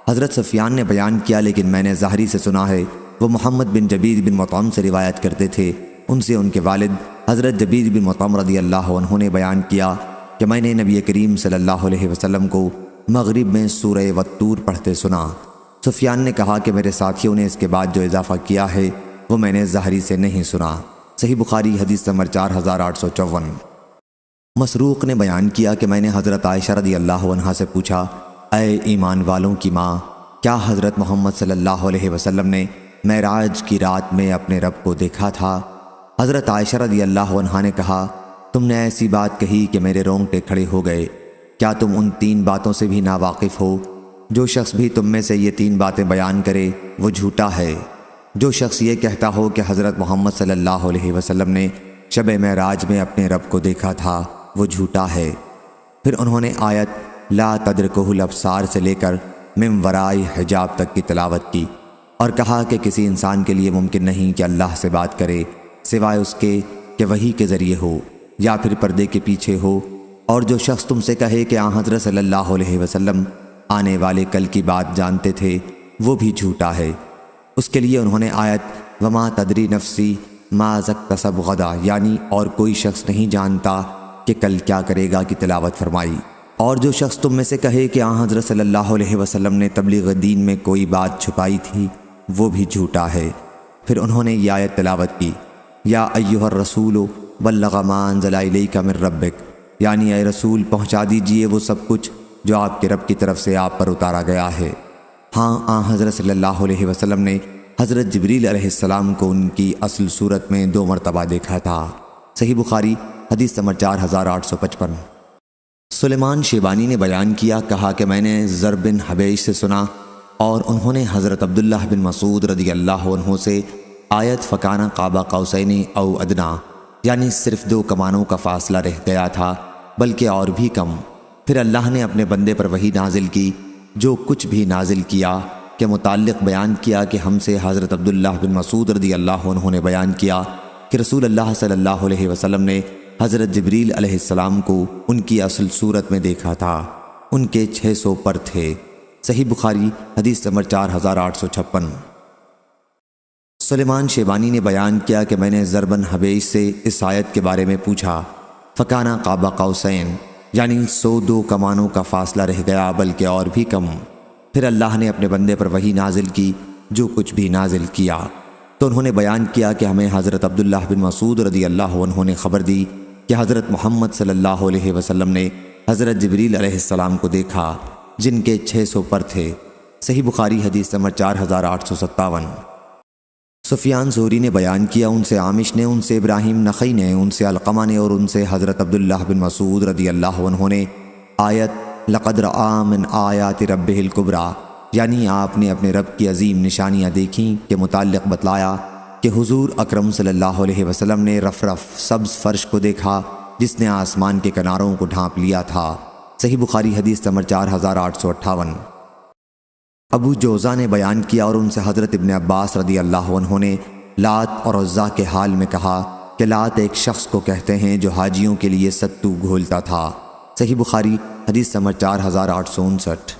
حضرت سفیان نے بیان کیا، لیکن میں نے ظاہری سے سنا ہے، وہ محمد بن جبیر بن مطعم سے روایت کرتے تھے، ان سے ان کے والد حضرت جبیر بن مطعم رضی اللہ عنہ نے بیان کیا کہ میں نے نبی کریم صلی اللہ علیہ وسلم کو مغرب میں سورہ والطور پڑھتے سنا۔ سفیان نے کہا کہ میرے ساتھیوں نے اس کے بعد جو اضافہ کیا ہے وہ میں نے ظاہری سے نہیں سنا۔ صحیح بخاری حدیث نمبر 4854۔ مسروق نے بیان کیا کہ میں نے حضرت عائشہ رضی اللہ عنہا سے پوچھا، اے ایمان والوں کی ماں، کیا حضرت محمد صلی اللہ علیہ وسلم نے معراج کی رات میں اپنے رب کو دیکھا تھا؟ حضرت عائشہ رضی اللہ عنہا نے کہا، تم نے ایسی بات کہی کہ میرے رونگٹے کھڑے ہو گئے۔ کیا تم ان 3 باتوں سے بھی ناواقف ہو؟ جو شخص بھی تم میں سے یہ 3 باتیں بیان کرے وہ جھوٹا ہے۔ جو شخص یہ کہتا ہو کہ حضرت محمد صلی اللہ علیہ وسلم نے شب معراج میں اپنے رب کو دیکھا تھا وہ جھوٹا ہے۔ پھر انہوں نے آیت لا تدرکہ الابصار سے لے کر من وراء حجاب تک کی تلاوت کی اور کہا کہ کسی انسان کے لیے ممکن نہیں کہ اللہ سے بات کرے سوائے اس کے کہ وحی کے ذریعے ہو یا پھر پردے کے پیچھے ہو، اور جو شخص تم سے کہے کہ آن حضرت صلی اللہ علیہ وسلم آنے والے کل کی بات جانتے تھے، وہ بھی جھوٹا ہے۔ اس کے لیے انہوں نے آیت وما تدری نفسی ما اکتسب غدا، یعنی اور کوئی شخص نہیں جانتا کہ کل کیا کرے گا کی تلاوت فرمائی۔ اور جو شخص تم میں سے کہے کہ آن حضرت صلی اللہ علیہ وسلم نے تبلیغ دین میں کوئی بات چھپائی تھی، وہ بھی جھوٹا ہے۔ پھر انہوں نے یہ آیت تلاوت کی، یا ایھا الرسول بلغ ما انزل الیک من ربک، یعنی اے رسول پہنچا دیجئے وہ سب کچھ جو آپ کے رب کی طرف سے آپ پر اتارا گیا ہے۔ ہاں، آن حضرت صلی اللہ علیہ وسلم نے حضرت جبریل علیہ السلام کو ان کی اصل صورت میں 2 مرتبہ دیکھا تھا۔ صحیح بخاری حدیث نمبر 4855۔ سلیمان شیبانی نے بیان کیا، کہا کہ میں نے زر بن حبیش سے سنا اور انہوں نے حضرت عبداللہ بن مسعود رضی اللہ عنہ سے آیت فکانہ قاب قوسین او ادنا، یعنی صرف 2 کمانوں کا فاصلہ رہ گیا تھا بلکہ اور بھی کم۔ پھر اللہ نے اپنے بندے پر وحی نازل کی، جو کچھ بھی نازل کیا کے متعلق بیان کیا کہ ہم سے حضرت عبداللہ بن مسعود رضی اللہ عنہ نے بیان کیا کہ رسول اللہ صلی اللہ علیہ وسلم نے حضرت جبریل علیہ السلام کو ان کی اصل صورت میں دیکھا تھا، ان کے 600 پر تھے۔ صحیح بخاری حدیث نمبر 4856۔ سلیمان شیبانی نے بیان کیا کہ میں نے زر بن حبیش سے اس آیت کے بارے میں پوچھا، فکانہ قاب قوسین، یعنی 102 کمانوں کا فاصلہ رہ گیا بلکہ اور بھی کم۔ پھر اللہ نے اپنے بندے پر وحی نازل کی، جو کچھ بھی نازل کیا، تو انہوں نے بیان کیا کہ ہمیں حضرت عبداللہ بن مسعود رضی اللہ عنہ نے خبر دی کہ حضرت محمد صلی اللہ علیہ وسلم نے حضرت جبریل علیہ السلام کو دیکھا، جن کے 600 پر تھے۔ صحیح بخاری حدیث نمبر 4857۔ سفیان زہری نے بیان کیا، ان سے عامش نے، ان سے ابراہیم نخعی نے، ان سے علقمہ نے اور ان سے حضرت عبداللہ بن مسعود رضی اللہ عنہ نے آیت لقد رآ من آیات ربہ الکبریٰ، یعنی آپ نے اپنے رب کی عظیم نشانیاں دیکھیں کے متعلق بتلایا کہ حضور اکرم صلی اللہ علیہ وسلم نے رف سبز فرش کو دیکھا جس نے آسمان کے کناروں کو ڈھانپ لیا تھا۔ صحیح بخاری حدیث نمبر 4858۔ ابو جوزہ نے بیان کیا اور ان سے حضرت ابن عباس رضی اللہ عنہ نے لات اور عزا کے حال میں کہا کہ لات ایک شخص کو کہتے ہیں جو حاجیوں کے لیے ستو گھولتا تھا۔ صحیح بخاری حدیث نمبر 4859۔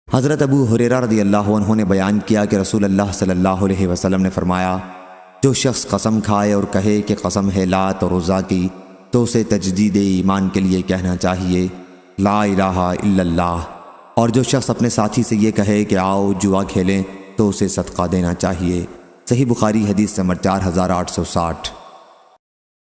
حضرت ابو ہریرہ رضی اللہ عنہ نے بیان کیا کہ رسول اللہ صلی اللہ علیہ وسلم نے فرمایا، جو شخص قسم کھائے اور کہے کہ قسم ہے لات اور عزا کی، تو اسے تجدید ایمان کے لیے کہنا چاہیے لا الہ الا اللہ، اور جو شخص اپنے ساتھی سے یہ کہے کہ آؤ جوا کھیلیں، تو اسے صدقہ دینا چاہیے۔ صحیح بخاری حدیث نمبر 4860۔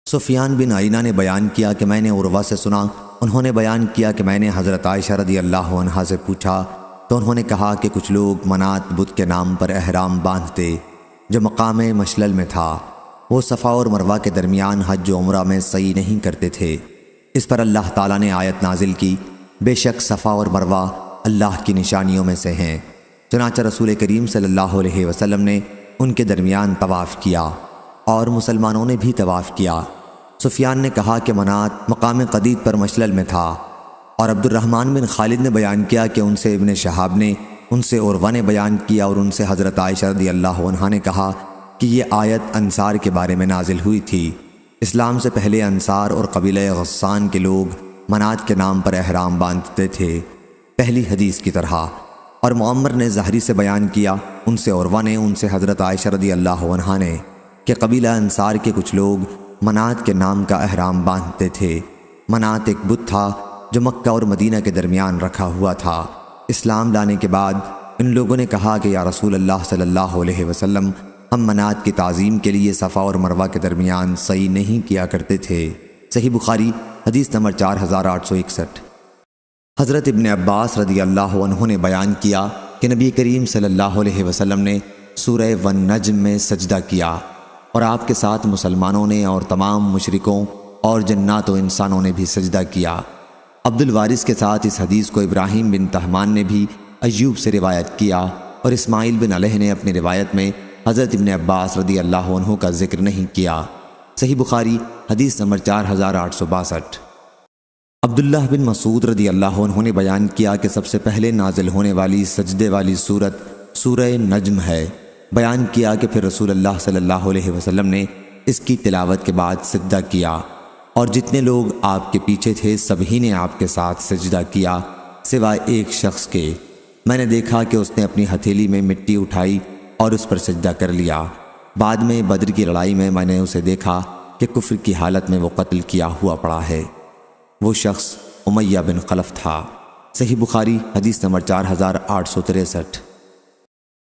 سفیان بن عینہ نے بیان کیا کہ میں نے عروہ سے سنا، انہوں نے بیان کیا کہ میں نے حضرت عائشہ رضی اللہ عنہا سے پوچھا تو انہوں نے کہا کہ کچھ لوگ منات بت کے نام پر احرام باندھتے جو مقام مشلل میں تھا، وہ صفا اور مروہ کے درمیان حج و عمرہ میں سعی نہیں کرتے تھے۔ اس پر اللہ تعالیٰ نے آیت نازل کی، بے شک صفا اور مروہ اللہ کی نشانیوں میں سے ہیں، چنانچہ رسول کریم صلی اللہ علیہ وسلم نے ان کے درمیان طواف کیا اور مسلمانوں نے بھی طواف کیا۔ سفیان نے کہا کہ منات مقام قدید پر مشلل میں تھا، اور عبد الرحمن بن خالد نے بیان کیا کہ ان سے ابن شہاب نے، ان سے عروہ نے بیان کیا اور ان سے حضرت عائشہ رضی اللہ عنہا نے کہا کہ یہ آیت انصار کے بارے میں نازل ہوئی تھی۔ اسلام سے پہلے انصار اور قبیلہ غسان کے لوگ منات کے نام پر احرام باندھتے تھے، پہلی حدیث کی طرح۔ اور معمر نے ظاہری سے بیان کیا، ان سے عروہ نے، ان سے حضرت عائشہ رضی اللہ عنہا نے کہ قبیلہ انصار کے کچھ لوگ منات کے نام کا احرام باندھتے تھے۔ منات ایک بت تھا جو مکہ اور مدینہ کے درمیان رکھا ہوا تھا۔ اسلام لانے کے بعد ان لوگوں نے کہا کہ یا رسول اللہ صلی اللہ علیہ وسلم، ہم منات کی تعظیم کے لیے صفا اور مروہ کے درمیان سعی نہیں کیا کرتے تھے۔ صحیح بخاری حدیث نمبر 4861۔ حضرت ابن عباس رضی اللہ عنہ نے بیان کیا کہ نبی کریم صلی اللہ علیہ وسلم نے سورہ والنجم میں سجدہ کیا اور آپ کے ساتھ مسلمانوں نے اور تمام مشرکوں اور جنات و انسانوں نے بھی سجدہ کیا۔ عبد الوارث کے ساتھ اس حدیث کو ابراہیم بن تہمان نے بھی ایوب سے روایت کیا، اور اسماعیل بن علیہ نے اپنی روایت میں حضرت ابن عباس رضی اللہ عنہ کا ذکر نہیں کیا۔ صحیح بخاری حدیث نمبر 4862۔ عبداللہ بن مسعود رضی اللہ عنہ نے بیان کیا کہ سب سے پہلے نازل ہونے والی سجدے والی سورت سورہ نجم ہے۔ بیان کیا کہ پھر رسول اللہ صلی اللہ علیہ وسلم نے اس کی تلاوت کے بعد سجدہ کیا۔ اور جتنے لوگ آپ کے پیچھے تھے سبھی نے آپ کے ساتھ سجدہ کیا سوائے ایک شخص کے۔ میں نے دیکھا کہ اس نے اپنی ہتھیلی میں مٹی اٹھائی اور اس پر سجدہ کر لیا۔ بعد میں بدر کی لڑائی میں نے اسے دیکھا کہ کفر کی حالت میں وہ قتل کیا ہوا پڑا ہے۔ وہ شخص امیہ بن خلف تھا۔ صحیح بخاری حدیث نمبر 4863۔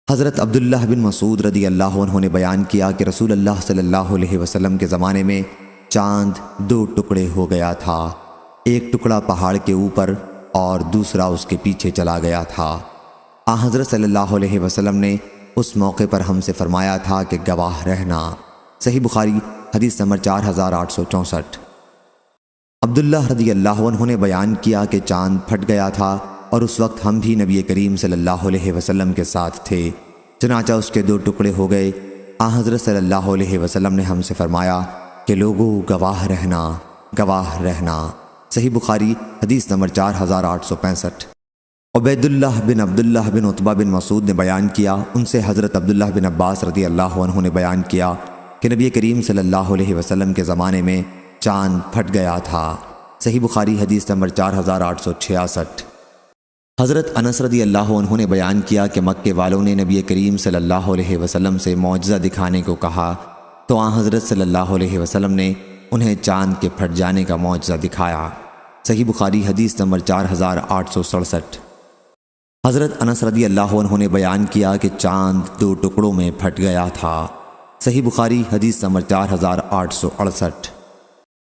حضرت عبداللہ بن مسعود رضی اللہ عنہ نے بیان کیا کہ رسول اللہ صلی اللہ علیہ وسلم کے زمانے میں چاند 2 ٹکڑے ہو گیا تھا، ایک ٹکڑا پہاڑ کے اوپر اور دوسرا اس کے پیچھے چلا گیا تھا۔ حضرت صلی اللہ علیہ وسلم نے اس موقع پر ہم سے فرمایا تھا کہ گواہ رہنا۔ صحیح بخاری حدیث نمبر 4864۔ عبداللہ رضی اللہ عنہ نے بیان کیا کہ چاند پھٹ گیا تھا اور اس وقت ہم بھی نبی کریم صلی اللہ علیہ وسلم کے ساتھ تھے، چنانچہ اس کے 2 ٹکڑے ہو گئے۔ حضرت صلی اللہ علیہ وسلم نے ہم سے فرمایا کہ لوگوں گواہ رہنا، گواہ رہنا۔ صحیح بخاری حدیث نمبر 4865۔ عبید اللہ بن عبداللہ بن عتبہ بن مسعود نے بیان کیا، ان سے حضرت عبداللہ بن عباس رضی اللہ عنہ نے بیان کیا کہ نبی کریم صلی اللہ علیہ وسلم کے زمانے میں چاند پھٹ گیا تھا۔ صحیح بخاری حدیث نمبر 4866۔ حضرت انس رضی اللہ عنہ نے بیان کیا کہ مکے والوں نے نبی کریم صلی اللہ علیہ وسلم سے معجزہ دکھانے کو کہا تو حضرت صلی اللہ علیہ وسلم نے انہیں چاند کے پھٹ جانے کا معجزہ دکھایا۔ صحیح بخاری حدیث نمبر 4867۔ حضرت انس رضی اللہ عنہ نے بیان کیا کہ چاند 2 ٹکڑوں میں پھٹ گیا تھا۔ صحیح بخاری حدیث نمبر 4868۔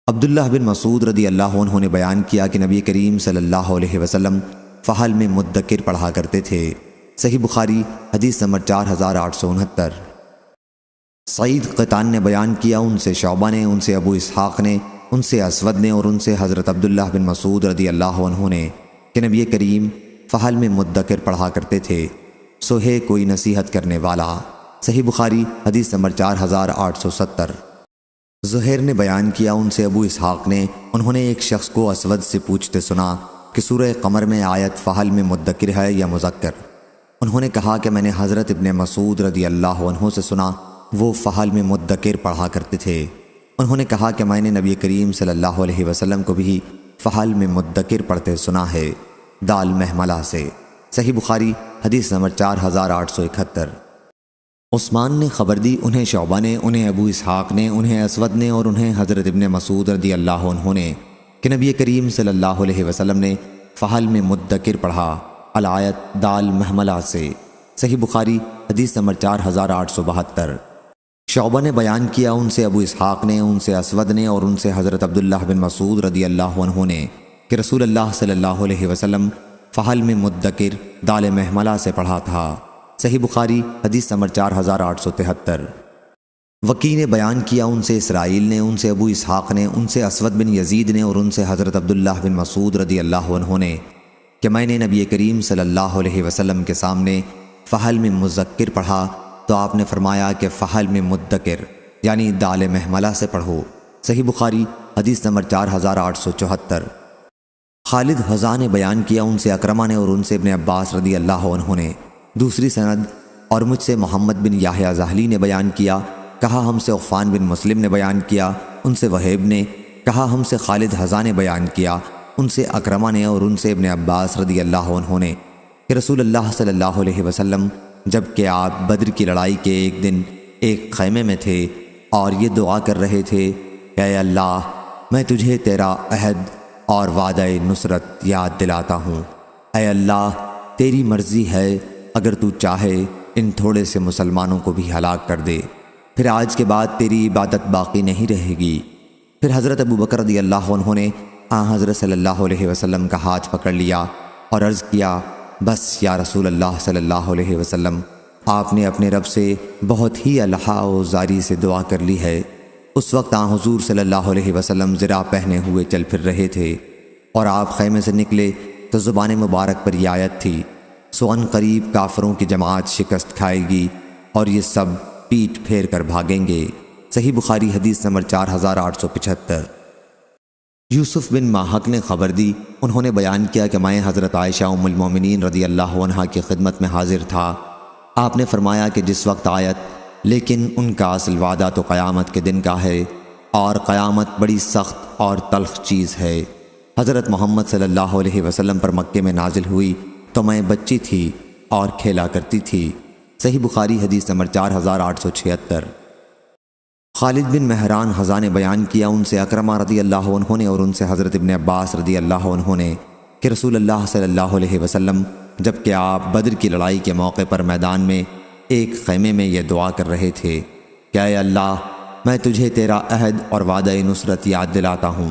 عبداللہ بن مسعود رضی اللہ عنہ نے بیان کیا کہ نبی کریم صلی اللہ علیہ وسلم فحل میں مدکر پڑھا کرتے تھے۔ صحیح بخاری حدیث نمبر 4869۔ سعید قطان نے بیان کیا، ان سے شعبہ نے، ان سے ابو اسحاق نے، ان سے اسود نے اور ان سے حضرت عبداللہ بن مسعود رضی اللہ عنہ نے کہ نبی کریم فحل میں مدکر پڑھا کرتے تھے، سو ہے کوئی نصیحت کرنے والا۔ صحیح بخاری حدیث نمبر 4870۔ زہیر نے بیان کیا، ان سے ابو اسحاق نے، انہوں نے ایک شخص کو اسود سے پوچھتے سنا کہ سورہ قمر میں آیت فحل میں مدکر ہے یا مذکر؟ انہوں نے کہا کہ میں نے حضرت ابن مسعود رضی اللہ عنہ سے سنا، وہ فحل میں مدکر پڑھا کرتے تھے۔ انہوں نے کہا کہ میں نے نبی کریم صلی اللہ علیہ وسلم کو بھی فحل میں مدکر پڑھتے سنا ہے، دال محملہ سے۔ صحیح بخاری حدیث نمبر 4871۔ عثمان نے خبر دی، انہیں شعبہ نے، انہیں ابو اسحاق نے، انہیں اسود نے اور انہیں حضرت ابن مسعود رضی اللہ عنہ نے کہ نبی کریم صلی اللہ علیہ وسلم نے فحل میں مدکر پڑھا، الآیت دال محملہ سے۔ صحیح بخاری حدیث نمبر 4872۔ شعبہ نے بیان کیا، ان سے ابو اسحاق نے، ان سے اسود نے اور ان سے حضرت عبداللہ بن مسعود رضی اللہ عنہ نے کہ رسول اللہ صلی اللہ علیہ وسلم فحل میں مدکر دال محملہ سے پڑھا تھا۔ صحیح بخاری حدیث نمبر 4873۔ وکی نے بیان کیا، ان سے اسرائیل نے، ان سے ابو اسحاق نے، ان سے اسود بن یزید نے اور ان سے حضرت عبداللہ بن مسعود رضی اللہ عنہ نے کہ میں نے نبی کریم صلی اللہ علیہ وسلم کے سامنے فحل میں مذکر پڑھا تو آپ نے فرمایا کہ فحل میں مدکر یعنی دال محملہ سے پڑھو۔ صحیح بخاری حدیث نمبر 4874۔ خالد حذا نے بیان کیا، ان سے اکرمہ نے اور ان سے ابن عباس رضی اللہ عنہ نے دوسری سند اور مجھ سے محمد بن یحییٰ زہلی نے بیان کیا، کہا ہم سے عفان بن مسلم نے بیان کیا، ان سے وہیب نے کہا ہم سے خالد حذا نے بیان کیا، ان سے اکرمہ نے اور ان سے ابن عباس رضی اللہ عنہ نے کہ رسول اللہ صلی اللہ علیہ وسلم جب کہ آپ بدر کی لڑائی کے ایک دن ایک خیمے میں تھے اور یہ دعا کر رہے تھے کہ اے اللہ میں تجھے تیرا عہد اور وعدہ نصرت یاد دلاتا ہوں، اے اللہ تیری مرضی ہے، اگر تو چاہے ان تھوڑے سے مسلمانوں کو بھی ہلاک کر دے، پھر آج کے بعد تیری عبادت باقی نہیں رہے گی۔ پھر حضرت ابو بکر رضی اللہ عنہ نے حضرت صلی اللہ علیہ وسلم کا ہاتھ پکڑ لیا اور عرض کیا، بس یا رسول اللہ صلی اللہ علیہ وسلم، آپ نے اپنے رب سے بہت ہی الحاح و زاری سے دعا کر لی ہے۔ اس وقت حضور صلی اللہ علیہ وسلم زرہ پہنے ہوئے چل پھر رہے تھے اور آپ خیمے سے نکلے تو زبان مبارک پر یہ آیت تھی، سو ان قریب کافروں کی جماعت شکست کھائے گی اور یہ سب پیٹ پھیر کر بھاگیں گے۔ صحیح بخاری حدیث نمبر 4875۔ یوسف بن ماہک نے خبر دی، انہوں نے بیان کیا کہ میں حضرت عائشہ ام المومنین رضی اللہ عنہا کی خدمت میں حاضر تھا۔ آپ نے فرمایا کہ جس وقت آیت لیکن ان کا اصل وعدہ تو قیامت کے دن کا ہے اور قیامت بڑی سخت اور تلخ چیز ہے۔ حضرت محمد صلی اللہ علیہ وسلم پر مکے میں نازل ہوئی تو میں بچی تھی اور کھیلا کرتی تھی۔ صحیح بخاری حدیث نمبر 4876۔ خالد بن مہران حضا نے بیان کیا، ان سے اکرمہ رضی اللہ عنہ نے اور ان سے حضرت ابن عباس رضی اللہ عنہ نے کہ رسول اللہ صلی اللہ علیہ وسلم جب کہ آپ بدر کی لڑائی کے موقع پر میدان میں ایک خیمے میں یہ دعا کر رہے تھے کہ اے اللہ، میں تجھے تیرا عہد اور وعدہ نصرت یاد دلاتا ہوں۔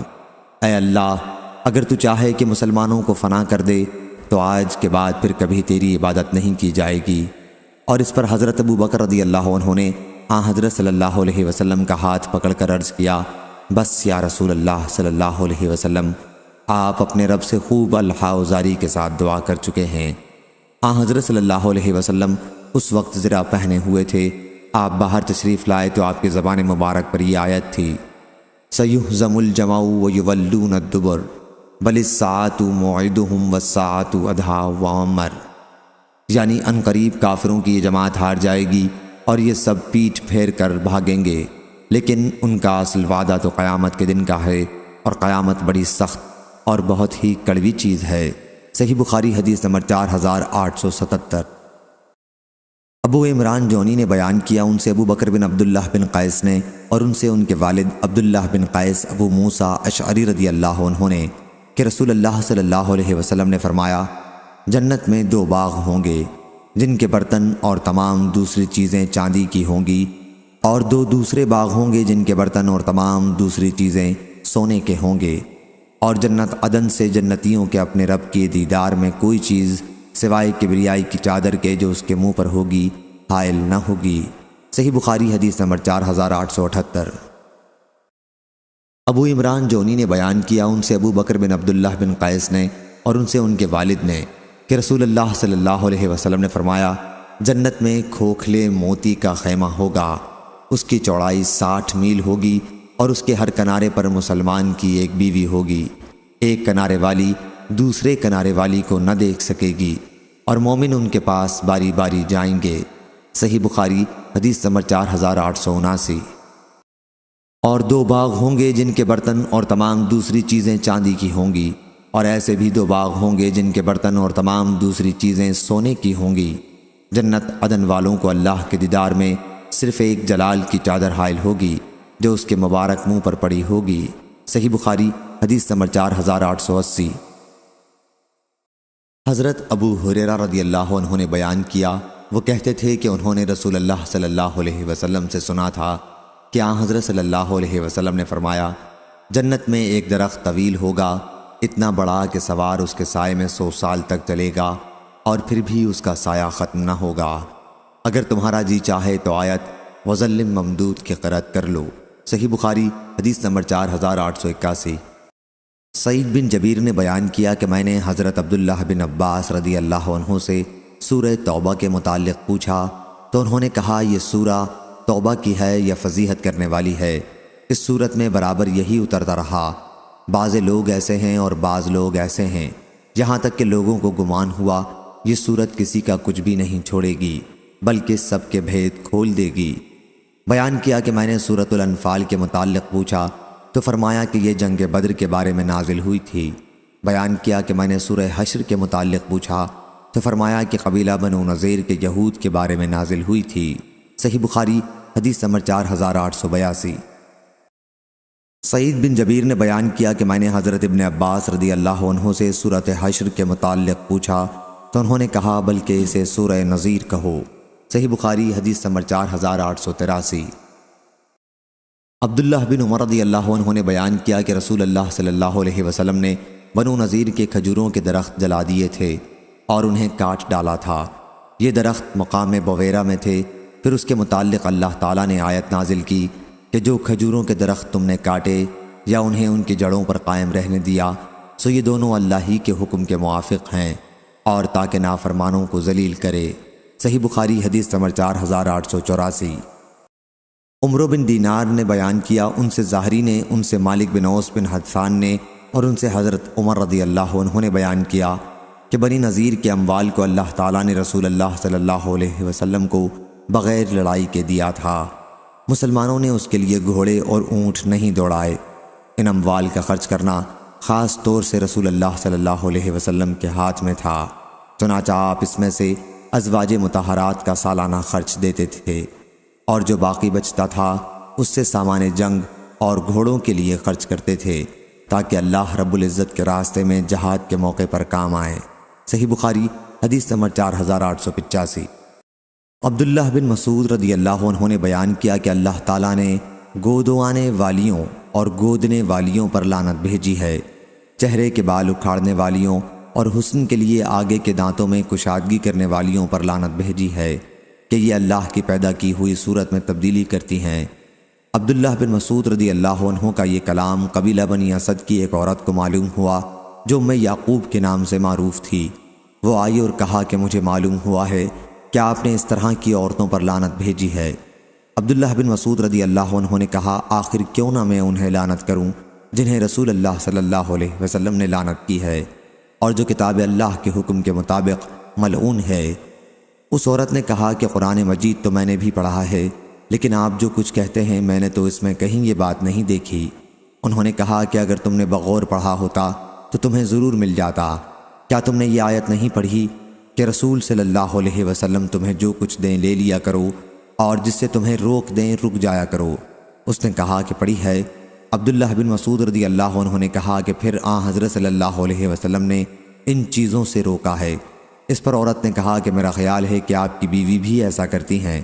اے اللہ، اگر تو چاہے کہ مسلمانوں کو فنا کر دے تو آج کے بعد پھر کبھی تیری عبادت نہیں کی جائے گی۔ اور اس پر حضرت ابو بکر رضی اللہ عنہ نے حضرت صلی اللہ علیہ وسلم کا ہاتھ پکڑ کر عرض کیا، بس یا رسول اللہ صلی اللہ علیہ وسلم، آپ اپنے رب سے خوب الحاؤزاری کے ساتھ دعا کر چکے ہیں۔ حضرت صلی اللہ علیہ وسلم اس وقت زرہ پہنے ہوئے تھے۔ آپ باہر تشریف لائے تو آپ کی زبان مبارک پر یہ آیت تھی، سَيُهْزَمُ الْجَمْعُ وَيُوَلُّونَ الدُّبُرَ بَلِ السَّاعَةُ مَوْعِدُهُمْ وَالسَّاعَةُ أَدْهَىٰ وَأَمَّرُ، یعنی ان قریب کافروں کی یہ جماعت ہار جائے گی اور یہ سب پیٹھ پھیر کر بھاگیں گے، لیکن ان کا اصل وعدہ تو قیامت کے دن کا ہے، اور قیامت بڑی سخت اور بہت ہی کڑوی چیز ہے۔ صحیح بخاری حدیث نمبر 4877۔ ابو عمران جونی نے بیان کیا، ان سے ابو بکر بن عبداللہ بن قیس نے اور ان سے ان کے والد عبداللہ بن قیس ابو موسیٰ اشعری رضی اللہ عنہ نے کہ رسول اللہ صلی اللہ علیہ وسلم نے فرمایا، جنت میں 2 باغ ہوں گے جن کے برتن اور تمام دوسری چیزیں چاندی کی ہوں گی، اور 2 دوسرے باغ ہوں گے جن کے برتن اور تمام دوسری چیزیں سونے کے ہوں گے، اور جنت عدن سے جنتیوں کے اپنے رب کے دیدار میں کوئی چیز سوائے کبریائی کی چادر کے جو اس کے منہ پر ہوگی حائل نہ ہوگی۔ صحیح بخاری حدیث نمبر 4878۔ ابو عمران جونی نے بیان کیا، ان سے ابو بکر بن عبداللہ بن قیس نے اور ان سے ان کے والد نے کہ رسول اللہ صلی اللہ علیہ وسلم نے فرمایا، جنت میں کھوکھلے موتی کا خیمہ ہوگا، اس کی چوڑائی 60 میل ہوگی، اور اس کے ہر کنارے پر مسلمان کی ایک بیوی ہوگی، ایک کنارے والی دوسرے کنارے والی کو نہ دیکھ سکے گی، اور مومن ان کے پاس باری باری جائیں گے۔ صحیح بخاری حدیث نمبر 4879۔ اور 2 باغ ہوں گے جن کے برتن اور تمام دوسری چیزیں چاندی کی ہوں گی، اور ایسے بھی 2 باغ ہوں گے جن کے برتن اور تمام دوسری چیزیں سونے کی ہوں گی۔ جنت عدن والوں کو اللہ کے دیدار میں صرف ایک جلال کی چادر حائل ہوگی جو اس کے مبارک منہ پر پڑی ہوگی۔ صحیح بخاری حدیث نمبر 4880۔ حضرت ابو ہریرہ رضی اللہ عنہ نے بیان کیا، وہ کہتے تھے کہ انہوں نے رسول اللہ صلی اللہ علیہ وسلم سے سنا تھا کہ حضرت صلی اللہ علیہ وسلم نے فرمایا، جنت میں ایک درخت طویل ہوگا، اتنا بڑا کہ سوار اس کے سائے میں 100 سال تک چلے گا اور پھر بھی اس کا سایہ ختم نہ ہوگا۔ اگر تمہارا جی چاہے تو آیت وَظِلٍّ مَّمْدُودٍ کی قرأت کر لو۔ صحیح بخاری حدیث نمبر 4881۔ سعید بن جبیر نے بیان کیا کہ میں نے حضرت عبداللہ بن عباس رضی اللہ عنہ سے سورہ توبہ کے متعلق پوچھا تو انہوں نے کہا، یہ سورہ توبہ کی ہے یا فضیحت کرنے والی ہے؟ اس صورت میں برابر یہی اترتا رہا، بعض لوگ ایسے ہیں اور بعض لوگ ایسے ہیں، یہاں تک کہ لوگوں کو گمان ہوا یہ صورت کسی کا کچھ بھی نہیں چھوڑے گی بلکہ سب کے بھید کھول دے گی۔ بیان کیا کہ میں نے سورۃ الانفال کے متعلق پوچھا تو فرمایا کہ یہ جنگ بدر کے بارے میں نازل ہوئی تھی۔ بیان کیا کہ میں نے سورہ حشر کے متعلق پوچھا تو فرمایا کہ قبیلہ بنو نذیر کے یہود کے بارے میں نازل ہوئی تھی۔ صحیح بخاری حدیث نمبر 4882۔ سعید بن جبیر نے بیان کیا کہ میں نے حضرت ابن عباس رضی اللہ عنہ سے سورۃ حشر کے متعلق پوچھا تو انہوں نے کہا بلکہ اسے سورہ نذیر کہو۔ صحیح بخاری حدیث نمبر 4883۔ عبداللہ بن عمر رضی اللہ عنہ نے بیان کیا کہ رسول اللہ صلی اللہ علیہ وسلم نے بنو نذیر کے کھجوروں کے درخت جلا دیے تھے اور انہیں کاٹ ڈالا تھا۔ یہ درخت مقام بویرہ میں تھے۔ پھر اس کے متعلق اللہ تعالیٰ نے آیت نازل کی کہ جو کھجوروں کے درخت تم نے کاٹے یا انہیں ان کی جڑوں پر قائم رہنے دیا سو یہ دونوں اللہ ہی کے حکم کے موافق ہیں، اور تاکہ نافرمانوں کو ذلیل کرے۔ صحیح بخاری حدیث نمبر 4884۔ عمرو بن دینار نے بیان کیا، ان سے ظاہری نے، ان سے مالک بن اوس بن حدثان نے اور ان سے حضرت عمر رضی اللہ عنہ نے بیان کیا کہ بنی نذیر کے اموال کو اللہ تعالیٰ نے رسول اللہ صلی اللہ علیہ وسلم کو بغیر لڑائی کے دیا تھا۔ مسلمانوں نے اس کے لیے گھوڑے اور اونٹ نہیں دوڑائے۔ ان اموال کا خرچ کرنا خاص طور سے رسول اللہ صلی اللہ علیہ وسلم کے ہاتھ میں تھا، چنانچہ آپ اس میں سے ازواج مطہرات کا سالانہ خرچ دیتے تھے، اور جو باقی بچتا تھا اس سے سامان جنگ اور گھوڑوں کے لیے خرچ کرتے تھے، تاکہ اللہ رب العزت کے راستے میں جہاد کے موقع پر کام آئے۔ صحیح بخاری حدیث نمبر 4885۔ عبداللہ بن مسعود رضی اللہ عنہ نے بیان کیا کہ اللہ تعالیٰ نے گودوانے والیوں اور گودنے والیوں پر لعنت بھیجی ہے، چہرے کے بال اکھاڑنے والیوں اور حسن کے لیے آگے کے دانتوں میں کشادگی کرنے والیوں پر لعنت بھیجی ہے کہ یہ اللہ کی پیدا کی ہوئی صورت میں تبدیلی کرتی ہیں۔ عبداللہ بن مسعود رضی اللہ عنہ کا یہ کلام قبیلہ بنی اسد کی ایک عورت کو معلوم ہوا جو ام یعقوب کے نام سے معروف تھی۔ وہ آئی اور کہا کہ مجھے معلوم ہوا ہے کہ آپ نے اس طرح کی عورتوں پر لعنت بھیجی ہے۔ عبداللہ بن مسعود رضی اللہ عنہ نے کہا، آخر کیوں نہ میں انہیں لعنت کروں جنہیں رسول اللہ صلی اللہ علیہ وسلم نے لعنت کی ہے اور جو کتاب اللہ کے حکم کے مطابق ملعون ہے۔ اس عورت نے کہا کہ قرآن مجید تو میں نے بھی پڑھا ہے، لیکن آپ جو کچھ کہتے ہیں میں نے تو اس میں کہیں یہ بات نہیں دیکھی۔ انہوں نے کہا کہ اگر تم نے بغور پڑھا ہوتا تو تمہیں ضرور مل جاتا۔ کیا تم نے یہ آیت نہیں پڑھی کہ رسول صلی اللہ علیہ وسلم تمہیں جو کچھ دیں لے لیا کرو اور جس سے تمہیں روک دیں رک جایا کرو؟ اس نے کہا کہ پڑھی ہے۔ عبداللہ بن مسعود رضی اللہ عنہ نے کہا کہ پھر حضرت صلی اللہ علیہ وسلم نے ان چیزوں سے روکا ہے۔ اس پر عورت نے کہا کہ میرا خیال ہے کہ آپ کی بیوی بھی ایسا کرتی ہیں۔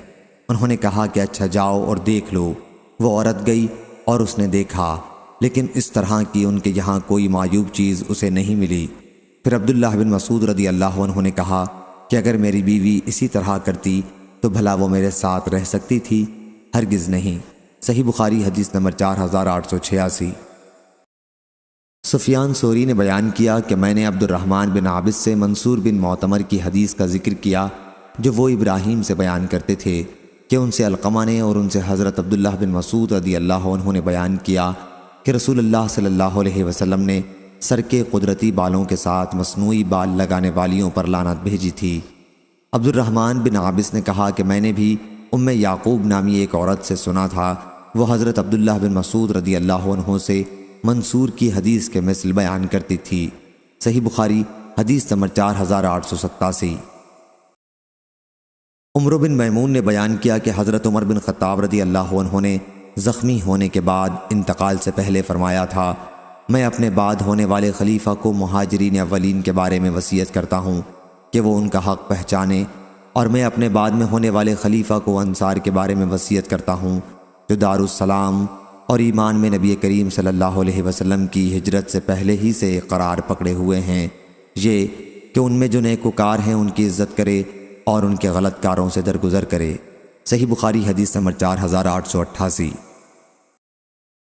انہوں نے کہا کہ اچھا جاؤ اور دیکھ لو۔ وہ عورت گئی اور اس نے دیکھا، لیکن اس طرح کی ان کے یہاں کوئی معیوب چیز اسے نہیں ملی۔ پھر عبداللہ بن مسعود رضی اللہ عنہ نے کہا کہ اگر میری بیوی اسی طرح کرتی تو بھلا وہ میرے ساتھ رہ سکتی تھی؟ ہرگز نہیں۔ صحیح بخاری حدیث نمبر 4886۔ سفیان ثوری نے بیان کیا کہ میں نے عبد الرحمن بن عابس سے منصور بن معتمر کی حدیث کا ذکر کیا جو وہ ابراہیم سے بیان کرتے تھے کہ ان سے علقمہ نے اور ان سے حضرت عبداللہ بن مسعود رضی اللہ عنہ نے بیان کیا کہ رسول اللہ صلی اللہ علیہ وسلم نے سر کے قدرتی بالوں کے ساتھ مصنوعی بال لگانے والیوں پر لعنت بھیجی تھی۔ عبد الرحمن بن عابس نے کہا کہ میں نے بھی ام یعقوب نامی ایک عورت سے سنا تھا، وہ حضرت عبداللہ بن مسعود رضی اللہ عنہ سے منصور کی حدیث کے مثل بیان کرتی تھی۔ صحیح بخاری حدیث نمبر 4887۔ عمر بن میمون نے بیان کیا کہ حضرت عمر بن خطاب رضی اللہ عنہ نے زخمی ہونے کے بعد انتقال سے پہلے فرمایا تھا، میں اپنے بعد ہونے والے خلیفہ کو مہاجرین اولین کے بارے میں وصیت کرتا ہوں کہ وہ ان کا حق پہچانے، اور میں اپنے بعد میں ہونے والے خلیفہ کو انصار کے بارے میں وصیت کرتا ہوں جو دارالسلام اور ایمان میں نبی کریم صلی اللہ علیہ وسلم کی ہجرت سے پہلے ہی سے قرار پکڑے ہوئے ہیں، یہ کہ ان میں جو نیکوکار ہیں ان کی عزت کرے اور ان کے غلط کاروں سے درگزر کرے۔ صحیح بخاری حدیث نمبر 4888۔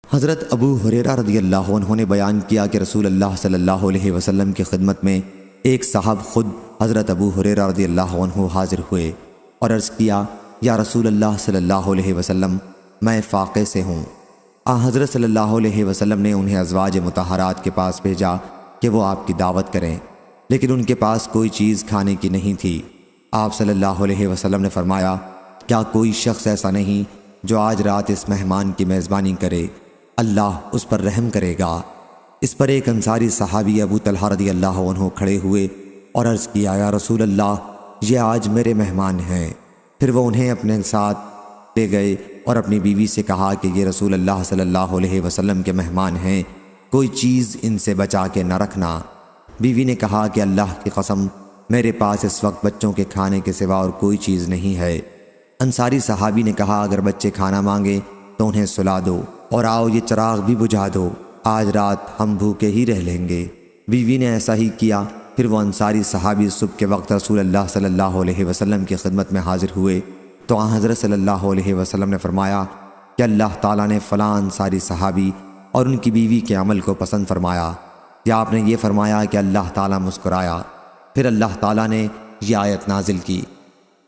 حضرت ابو ہریرہ رضی اللہ عنہ نے بیان کیا کہ رسول اللہ صلی اللہ علیہ وسلم کی خدمت میں ایک صاحب خود حضرت ابو ہریرہ رضی اللہ عنہ حاضر ہوئے اور عرض کیا، یا رسول اللہ صلی اللہ علیہ وسلم، میں فاقے سے ہوں۔ حضرت صلی اللہ علیہ وسلم نے انہیں ازواج مطہرات کے پاس بھیجا کہ وہ آپ کی دعوت کریں، لیکن ان کے پاس کوئی چیز کھانے کی نہیں تھی۔ آپ صلی اللہ علیہ وسلم نے فرمایا، کیا کوئی شخص ایسا نہیں جو آج رات اس مہمان کی میزبانی کرے؟ اللہ اس پر رحم کرے گا۔ اس پر ایک انصاری صحابی ابو طلحہ رضی اللہ عنہ کھڑے ہوئے اور عرض کیا، یا رسول اللہ، یہ آج میرے مہمان ہیں۔ پھر وہ انہیں اپنے ساتھ لے گئے اور اپنی بیوی سے کہا کہ یہ رسول اللہ صلی اللہ علیہ وسلم کے مہمان ہیں، کوئی چیز ان سے بچا کے نہ رکھنا۔ بیوی نے کہا کہ اللہ کی قسم، میرے پاس اس وقت بچوں کے کھانے کے سوا اور کوئی چیز نہیں ہے۔ انصاری صحابی نے کہا، اگر بچے کھانا مانگے تو انہیں سلا دو اور آؤ یہ چراغ بھی بجھا دو، آج رات ہم بھوکے ہی رہ لیں گے۔ بیوی نے ایسا ہی کیا۔ پھر وہ انصاری صحابی صبح کے وقت رسول اللہ صلی اللہ علیہ وسلم کی خدمت میں حاضر ہوئے تو حضرت صلی اللہ علیہ وسلم نے فرمایا کہ اللہ تعالیٰ نے فلاں انصاری صحابی اور ان کی بیوی کے عمل کو پسند فرمایا، یا آپ نے یہ فرمایا کہ اللہ تعالیٰ مسکرایا۔ پھر اللہ تعالیٰ نے یہ آیت نازل کی،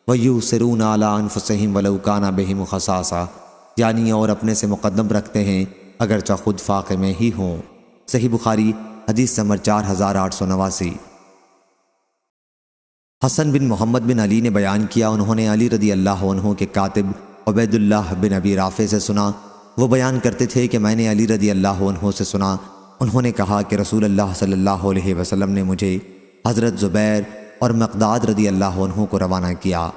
وَيُؤْثِرُونَ عَلَىٰ أَنفُسِهِمْ وَلَوْ كَانَ بِهِمْ خَصَاصَةٌ، یعنی اور اپنے سے مقدم رکھتے ہیں اگرچہ خود فاقے میں ہی ہوں۔ صحیح بخاری حدیث نمبر 4889۔ حسن بن محمد بن علی نے بیان کیا، انہوں نے علی رضی اللہ عنہ کے کاتب عبید اللہ بن ابی رافع سے سنا، وہ بیان کرتے تھے کہ میں نے علی رضی اللہ عنہ سے سنا، انہوں نے کہا کہ رسول اللہ صلی اللہ علیہ وسلم نے مجھے حضرت زبیر اور مقداد رضی اللہ عنہ کو روانہ کیا،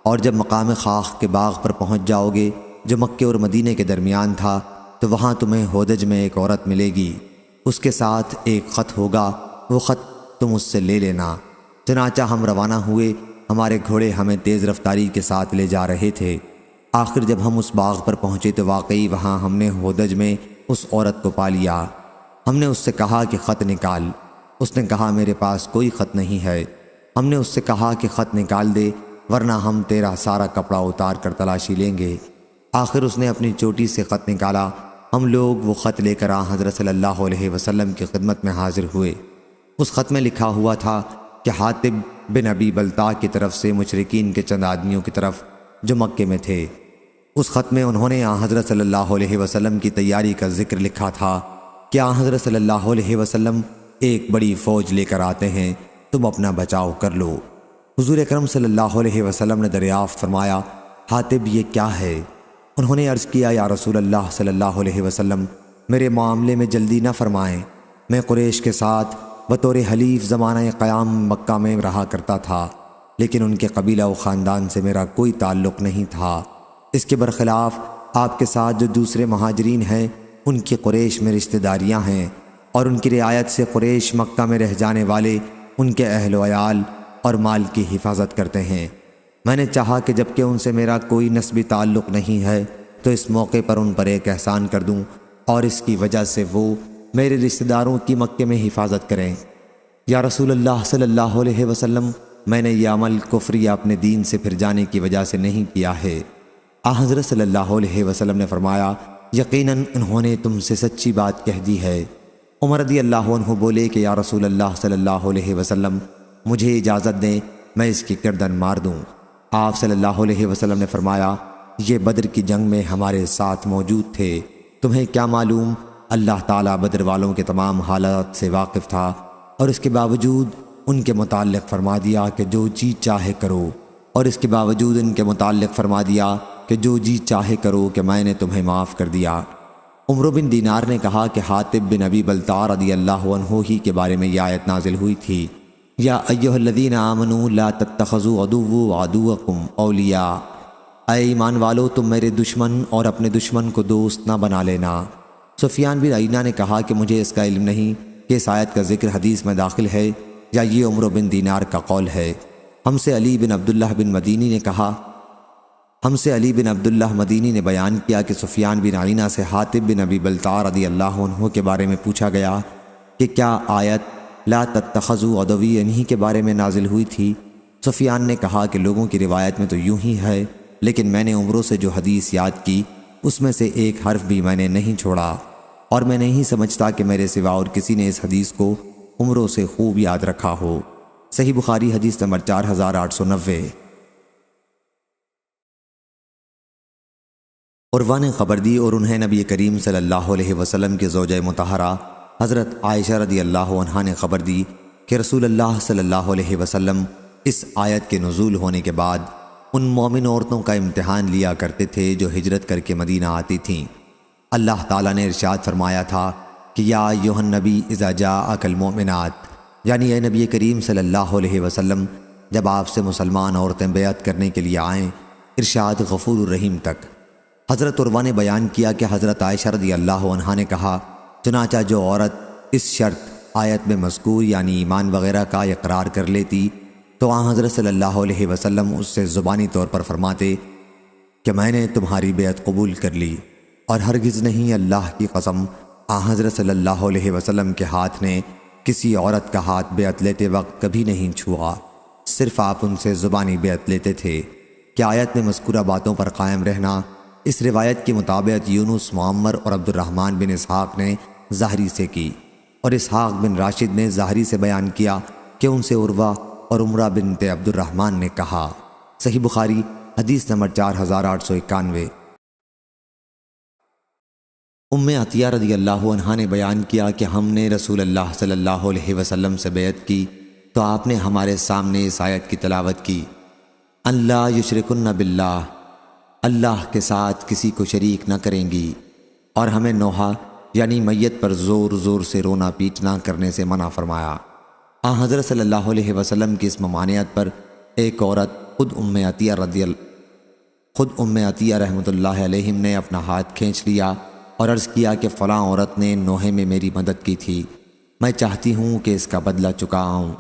اور جب مقام خاخ کے باغ پر پہنچ جاؤ گے جو مکے اور مدینے کے درمیان تھا، تو وہاں تمہیں ہودج میں ایک عورت ملے گی، اس کے ساتھ ایک خط ہوگا، وہ خط تم اس سے لے لینا۔ چنانچہ ہم روانہ ہوئے، ہمارے گھوڑے ہمیں تیز رفتاری کے ساتھ لے جا رہے تھے۔ آخر جب ہم اس باغ پر پہنچے تو واقعی وہاں ہم نے ہودج میں اس عورت کو پا لیا۔ ہم نے اس سے کہا کہ خط نکال، اس نے کہا میرے پاس کوئی خط نہیں ہے۔ ہم نے اس سے کہا کہ خط نکال دے ورنہ ہم تیرا سارا کپڑا اتار کر تلاشی لیں گے۔ آخر اس نے اپنی چوٹی سے خط نکالا، ہم لوگ وہ خط لے کر حضرت صلی اللہ علیہ وسلم کی خدمت میں حاضر ہوئے۔ اس خط میں لکھا ہوا تھا کہ حاطب بن ابی بلتع کی طرف سے مشرکین کے چند آدمیوں کی طرف جو مکے میں تھے۔ اس خط میں انہوں نے حضرت صلی اللہ علیہ وسلم کی تیاری کا ذکر لکھا تھا کہ حضرت صلی اللہ علیہ وسلم ایک بڑی فوج لے کر آتے ہیں، تم اپنا بچاؤ کر لو۔ حضور اکرم صلی اللہ علیہ وسلم نے دریافت فرمایا، حاطب یہ کیا ہے؟ انہوں نے عرض کیا، یا رسول اللہ صلی اللہ علیہ وسلم میرے معاملے میں جلدی نہ فرمائیں، میں قریش کے ساتھ بطور حلیف زمانہ قیام مکہ میں رہا کرتا تھا، لیکن ان کے قبیلہ و خاندان سے میرا کوئی تعلق نہیں تھا۔ اس کے برخلاف آپ کے ساتھ جو دوسرے مہاجرین ہیں ان کی قریش میں رشتہ داریاں ہیں، اور ان کی رعایت سے قریش مکہ میں رہ جانے والے ان کے اہل و عیال اور مال کی حفاظت کرتے ہیں۔ میں نے چاہا کہ جبکہ ان سے میرا کوئی نسبی تعلق نہیں ہے تو اس موقع پر ان پر ایک احسان کر دوں، اور اس کی وجہ سے وہ میرے رشتہ داروں کی مکے میں حفاظت کریں۔ یا رسول اللہ صلی اللہ علیہ وسلم میں نے یہ عمل کفر یا اپنے دین سے پھر جانے کی وجہ سے نہیں کیا ہے۔ حضرت صلی اللہ علیہ وسلم نے فرمایا، یقیناً انہوں نے تم سے سچی بات کہہ دی ہے۔ عمر رضی اللہ عنہ بولے کہ یا رسول اللہ صلی اللہ علیہ وسلم مجھے اجازت دیں میں اس کی گردن مار دوں۔ آپ صلی اللہ علیہ وسلم نے فرمایا، یہ بدر کی جنگ میں ہمارے ساتھ موجود تھے، تمہیں کیا معلوم؟ اللہ تعالیٰ بدر والوں کے تمام حالات سے واقف تھا، اور اس کے باوجود ان کے متعلق فرما دیا کہ جو جی چاہے کرو، اور اس کے باوجود ان کے متعلق فرما دیا کہ جو جی چاہے کرو کہ میں نے تمہیں معاف کر دیا۔ عمرو بن دینار نے کہا کہ حاطب بن ابی بلتع رضی اللہ عنہ ہی کے بارے میں یہ آیت نازل ہوئی تھی، یا ایھا الذین آمنوا لا تتخذوا عدوی وعدوکم اولیاء، اے ایمان والو تم میرے دشمن اور اپنے دشمن کو دوست نہ بنا لینا۔ سفیان بن عیینہ نے کہا کہ مجھے اس کا علم نہیں کہ اس آیت کا ذکر حدیث میں داخل ہے یا یہ عمرو بن دینار کا قول ہے۔ ہم سے علی بن عبداللہ مدینی نے بیان کیا کہ سفیان بن عیینہ سے حاطب بن ابی بلتع رضی اللہ عنہ کے بارے میں پوچھا گیا کہ کیا آیت لا تتخذوا عدوی انہی کے بارے میں نازل ہوئی تھی؟ سفیان نے کہا کہ لوگوں کی روایت میں تو یوں ہی ہے، لیکن میں نے عمرو سے جو حدیث یاد کی اس میں سے ایک حرف بھی میں نے نہیں چھوڑا، اور میں نہیں سمجھتا کہ میرے سوا اور کسی نے اس حدیث کو عمرو سے خوب یاد رکھا ہو۔ صحیح بخاری حدیث نمبر 4890۔ عروہ نے خبر دی اور انہیں نبی کریم صلی اللہ علیہ وسلم کے زوجہ مطہرہ حضرت عائشہ رضی اللہ عنہا نے خبر دی کہ رسول اللہ صلی اللہ علیہ وسلم اس آیت کے نزول ہونے کے بعد ان مومن عورتوں کا امتحان لیا کرتے تھے جو ہجرت کر کے مدینہ آتی تھیں۔ اللہ تعالیٰ نے ارشاد فرمایا تھا کہ یا ایھا النبی اذا جاءک المؤمنات، یعنی اے نبی کریم صلی اللہ علیہ وسلم جب آپ سے مسلمان عورتیں بیعت کرنے کے لیے آئیں، ارشاد غفور الرحیم تک۔ حضرت عروہ نے بیان کیا کہ حضرت عائشہ رضی اللہ عنہا نے کہا، چنانچہ جو عورت اس شرط آیت میں مذکور یعنی ایمان وغیرہ کا اقرار کر لیتی تو حضرت صلی اللہ علیہ وسلم اس سے زبانی طور پر فرماتے کہ میں نے تمہاری بیعت قبول کر لی، اور ہرگز نہیں، اللہ کی قسم حضرت صلی اللہ علیہ وسلم کے ہاتھ نے کسی عورت کا ہاتھ بیعت لیتے وقت کبھی نہیں چھوا، صرف آپ ان سے زبانی بیعت لیتے تھے۔ کہ آیت میں مذکورہ باتوں پر قائم رہنا اس روایت کی مطابق یونس، معمر اور عبد الرحمن بن اسحاق نے ظاہری سے کی، اور اسحاق بن راشد نے ظاہری سے بیان کیا کہ ان سے عروہ اور عمرہ بنت عبد الرحمن نے کہا۔ صحیح بخاری حدیث نمبر 4891۔ ام عطیہ رضی اللہ عنہا نے بیان کیا کہ ہم نے رسول اللہ صلی اللہ علیہ وسلم سے بیعت کی تو آپ نے ہمارے سامنے اس آیت کی تلاوت کی، ان لا یشرکن باللہ، اللہ کے ساتھ کسی کو شریک نہ کریں گی، اور ہمیں نوحہ یعنی میت پر زور زور سے رونا پیٹنا کرنے سے منع فرمایا۔ حضرت صلی اللہ علیہ وسلم کی اس ممانعت پر ایک عورت خود ام عطیہ رحمۃ اللہ علیہم نے اپنا ہاتھ کھینچ لیا اور عرض کیا کہ فلاں عورت نے نوحے میں میری مدد کی تھی، میں چاہتی ہوں کہ اس کا بدلہ چکاؤں۔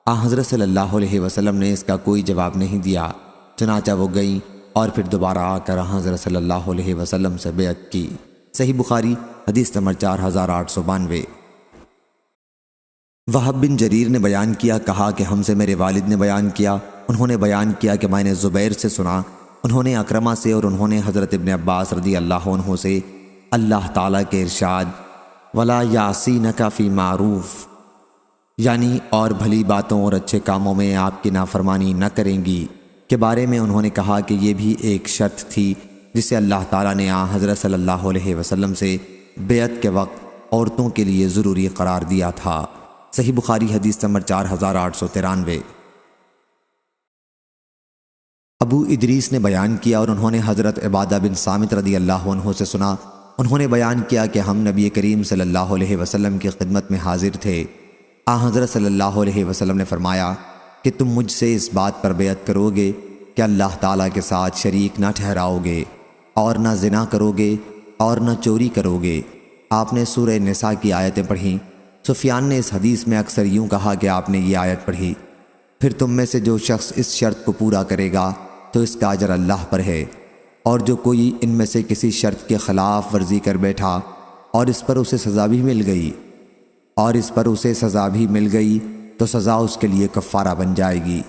حضرت صلی اللہ علیہ وسلم نے اس کا کوئی جواب نہیں دیا، چنانچہ وہ گئیں اور پھر دوبارہ آ کر حضرت صلی اللہ علیہ وسلم سے بیعت کی۔ صحیح بخاری حدیث نمبر 4892۔ وہب بن جریر نے بیان کیا، کہا کہ ہم سے میرے والد نے بیان کیا، انہوں نے بیان کیا کہ میں نے زبیر سے سنا، انہوں نے اکرمہ سے، اور انہوں نے حضرت ابن عباس رضی اللہ عنہ سے اللہ تعالیٰ کے ارشاد وَلَا يَعْصِينَكَ فِي مَعْرُوفٍ یعنی اور بھلی باتوں اور اچھے کاموں میں آپ کی نافرمانی نہ کریں گی کے بارے میں انہوں نے کہا کہ یہ بھی ایک شرط تھی جسے اللہ تعالیٰ نے حضرت صلی اللہ علیہ وسلم سے بیعت کے وقت عورتوں کے لیے ضروری قرار دیا تھا۔ صحیح بخاری حدیث نمبر 4893۔ ابو ادریس نے بیان کیا اور انہوں نے حضرت عبادہ بن صامت رضی اللہ عنہ سے سنا، انہوں نے بیان کیا کہ ہم نبی کریم صلی اللہ علیہ وسلم کی خدمت میں حاضر تھے۔ حضرت صلی اللہ علیہ وسلم نے فرمایا کہ تم مجھ سے اس بات پر بیعت کرو گے کہ اللہ تعالیٰ کے ساتھ شریک نہ ٹھہراؤ گے، اور نہ زنا کرو گے، اور نہ چوری کرو گے۔ آپ نے سورہ نساء کی آیتیں پڑھیں۔ سفیان نے اس حدیث میں اکثر یوں کہا کہ آپ نے یہ آیت پڑھی، پھر تم میں سے جو شخص اس شرط کو پورا کرے گا تو اس کا اجر اللہ پر ہے، اور جو کوئی ان میں سے کسی شرط کے خلاف ورزی کر بیٹھا اور اس پر اسے سزا بھی مل گئی تو سزا اس کے لیے کفارہ بن جائے گی۔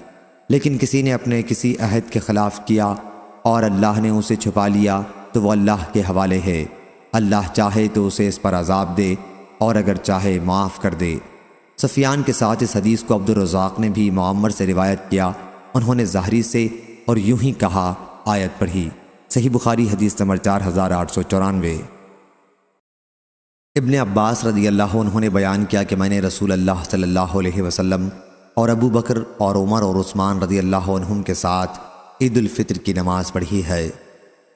لیکن کسی نے اپنے کسی عہد کے خلاف کیا اور اللہ نے اسے چھپا لیا تو وہ اللہ کے حوالے ہے، اللہ چاہے تو اسے اس پر عذاب دے اور اگر چاہے معاف کر دے۔ سفیان کے ساتھ اس حدیث کو عبد الرزاق نے بھی معمر سے روایت کیا، انہوں نے ظاہری سے اور یوں ہی کہا، آیت پڑھی۔ صحیح بخاری حدیث نمبر 4894۔ ابن عباس رضی اللہ عنہ نے بیان کیا کہ میں نے رسول اللہ صلی اللہ علیہ وسلم اور ابو بکر اور عمر اور عثمان رضی اللہ عنہم کے ساتھ عید الفطر کی نماز پڑھی ہے۔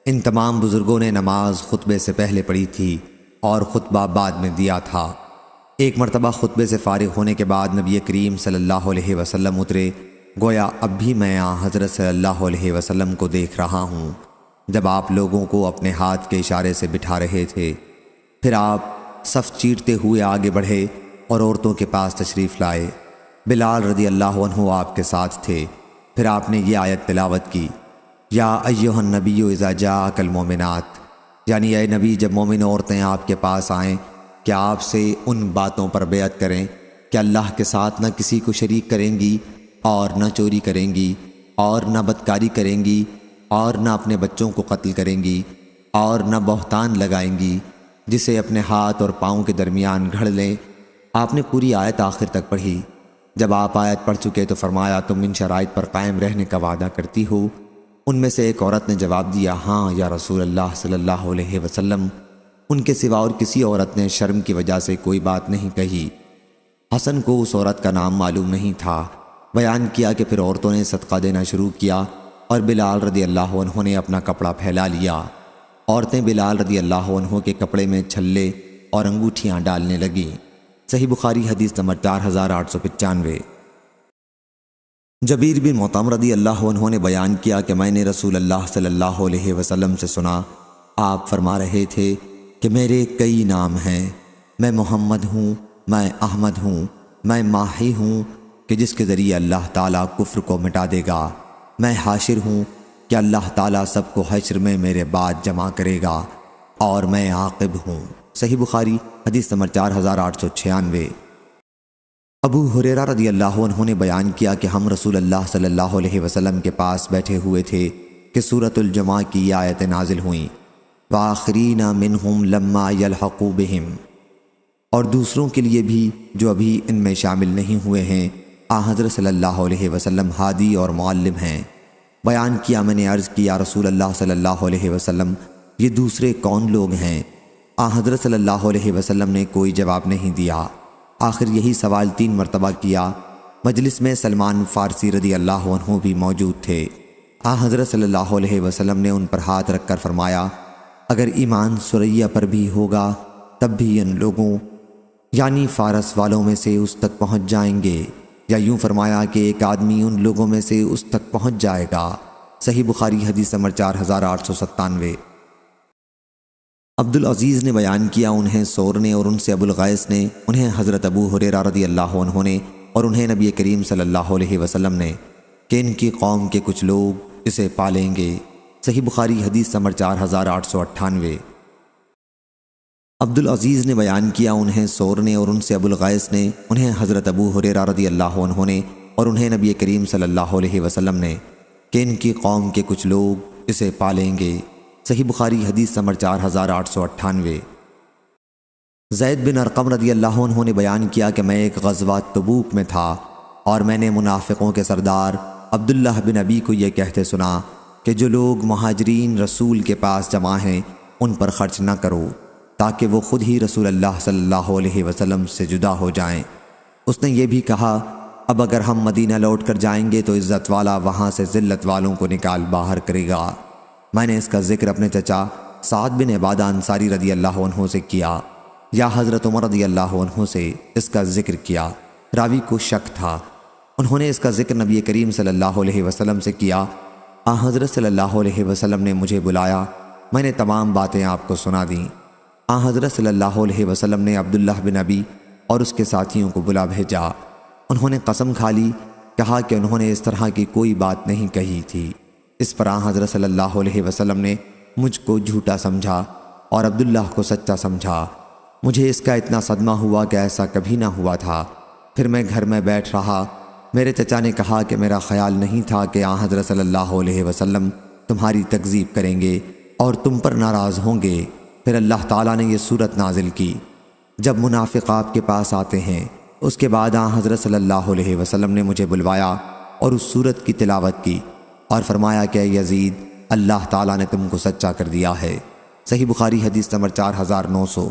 ان تمام بزرگوں نے نماز خطبے سے پہلے پڑھی تھی اور خطبہ بعد میں دیا تھا۔ ایک مرتبہ خطبے سے فارغ ہونے کے بعد نبی کریم صلی اللہ علیہ وسلم اترے، گویا اب بھی میں حضرت صلی اللہ علیہ وسلم کو دیکھ رہا ہوں جب آپ لوگوں کو اپنے ہاتھ کے اشارے سے بٹھا رہے تھے۔ پھر آپ صف چیرتے ہوئے آگے بڑھے اور عورتوں کے پاس تشریف لائے۔ بلال رضی اللہ عنہ آپ کے ساتھ تھے۔ پھر آپ نے یہ آیت تلاوت کی، یا ایھا النبی اذا جاءک المؤمنات، یعنی اے نبی جب مومن عورتیں آپ کے پاس آئیں کیا آپ سے ان باتوں پر بیعت کریں کہ اللہ کے ساتھ نہ کسی کو شریک کریں گی، اور نہ چوری کریں گی، اور نہ بدکاری کریں گی، اور نہ اپنے بچوں کو قتل کریں گی، اور نہ بہتان لگائیں گی جسے اپنے ہاتھ اور پاؤں کے درمیان گھڑ لیں۔ آپ نے پوری آیت آخر تک پڑھی۔ جب آپ آیت پڑھ چکے تو فرمایا، تم ان شرائط پر قائم رہنے کا وعدہ کرتی ہو؟ ان میں سے ایک عورت نے جواب دیا، ہاں یا رسول اللہ صلی اللہ علیہ وسلم۔ ان کے سوا اور کسی عورت نے شرم کی وجہ سے کوئی بات نہیں کہی۔ حسن کو اس عورت کا نام معلوم نہیں تھا۔ بیان کیا کہ پھر عورتوں نے صدقہ دینا شروع کیا اور بلال رضی اللہ عنہ نے اپنا کپڑا پھیلا لیا۔ عورتیں بلال رضی اللہ عنہ کے کپڑے میں چھلے اور انگوٹھیاں ڈالنے لگیں۔ صحیح بخاری حدیث نمبر 4895۔ جبیر بن مطعم رضی اللہ عنہ نے بیان کیا کہ میں نے رسول اللہ صلی اللہ علیہ وسلم سے سنا، آپ فرما رہے تھے کہ میرے کئی نام ہیں، میں محمد ہوں، میں احمد ہوں، میں ماہی ہوں کہ جس کے ذریعے اللہ تعالیٰ کفر کو مٹا دے گا، میں حاشر ہوں کہ اللہ تعالیٰ سب کو حشر میں میرے بعد جمع کرے گا، اور میں عاقب ہوں۔ صحیح بخاری حدیث نمبر 4896۔ ابو ہریرہ رضی اللہ عنہ نے بیان کیا کہ ہم رسول اللہ صلی اللہ علیہ وسلم کے پاس بیٹھے ہوئے تھے کہ سورۃ الجمعہ کی یہ آیتیں نازل ہوئیں، وآخرین منہم لما یلحقوا بہم، اور دوسروں کے لیے بھی جو ابھی ان میں شامل نہیں ہوئے ہیں حضرت صلی اللہ علیہ وسلم ہادی اور معلم ہیں۔ بیان کیا، میں نے عرض کیا رسول اللہ صلی اللہ علیہ وسلم یہ دوسرے کون لوگ ہیں؟ حضرت صلی اللہ علیہ وسلم نے کوئی جواب نہیں دیا۔ آخر یہی سوال 3 مرتبہ کیا۔ مجلس میں سلمان فارسی رضی اللہ عنہ بھی موجود تھے۔ حضرت صلی اللہ علیہ وسلم نے ان پر ہاتھ رکھ کر فرمایا، اگر ایمان سریہ پر بھی ہوگا تب بھی ان لوگوں یعنی فارس والوں میں سے اس تک پہنچ جائیں گے، یا یوں فرمایا کہ ایک آدمی ان لوگوں میں سے اس تک پہنچ جائے گا۔ صحیح بخاری حدیث نمبر 4897۔ عبدالعزیز نے بیان کیا، انہیں ثور نے اور ان سے ابوالغیث نے، انہیں حضرت ابو ہریرہ رضی اللہ عنہ نے اور انہیں نبی کریم صلی اللہ علیہ وسلم نے کہ ان کی قوم کے کچھ لوگ اسے پالیں گے۔ صحیح بخاری حدیث نمبر 4898۔ عبدالعزیز نے بیان کیا، انہیں ثور نے اور ان سے ابوالغیث نے، انہیں حضرت ابو ہریرہ رضی اللہ عنہ نے اور انہیں نبی کریم صلی اللہ علیہ وسلم نے کہ ان کی قوم کے کچھ لوگ اسے پالیں گے۔ صحیح بخاری حدیث نمبر 4898۔ زید بن ارقم رضی اللہ عنہ نے بیان کیا کہ میں ایک غزوہ تبوک میں تھا اور میں نے منافقوں کے سردار عبداللہ بن ابی کو یہ کہتے سنا کہ جو لوگ مہاجرین رسول کے پاس جمع ہیں ان پر خرچ نہ کرو تاکہ وہ خود ہی رسول اللہ صلی اللہ علیہ وسلم سے جدا ہو جائیں۔ اس نے یہ بھی کہا، اب اگر ہم مدینہ لوٹ کر جائیں گے تو عزت والا وہاں سے ذلت والوں کو نکال باہر کرے گا۔ میں نے اس کا ذکر اپنے چچا سعد بن عبادہ انصاری رضی اللہ عنہ سے کیا، یا حضرت عمر رضی اللہ عنہ سے اس کا ذکر کیا۔ راوی کو شک تھا۔ انہوں نے اس کا ذکر نبی کریم صلی اللہ علیہ وسلم سے کیا۔ حضرت صلی اللہ علیہ وسلم نے مجھے بلایا، میں نے تمام باتیں آپ کو سنا دیں۔ حضرت صلی اللہ علیہ وسلم نے عبداللہ بن ابی اور اس کے ساتھیوں کو بلا بھیجا۔ انہوں نے قسم کھا لی، کہا کہ انہوں نے اس طرح کی کوئی بات نہیں کہی تھی۔ اس پر حضرت صلی اللہ علیہ وسلم نے مجھ کو جھوٹا سمجھا اور عبداللہ کو سچا سمجھا۔ مجھے اس کا اتنا صدمہ ہوا کہ ایسا کبھی نہ ہوا تھا۔ پھر میں گھر میں بیٹھ رہا، میرے چچا نے کہا کہ میرا خیال نہیں تھا کہ حضرت صلی اللہ علیہ وسلم تمہاری تکذیب کریں گے اور تم پر ناراض ہوں گے۔ پھر اللہ تعالیٰ نے یہ صورت نازل کی، جب منافق آپ کے پاس آتے ہیں۔ اس کے بعد حضرت صلی اللہ علیہ وسلم نے مجھے بلوایا اور اس صورت کی تلاوت کی اور فرمایا کہ اے یزید، اللہ تعالیٰ نے تم کو سچا کر دیا ہے۔ صحیح بخاری حدیث نمبر 4900۔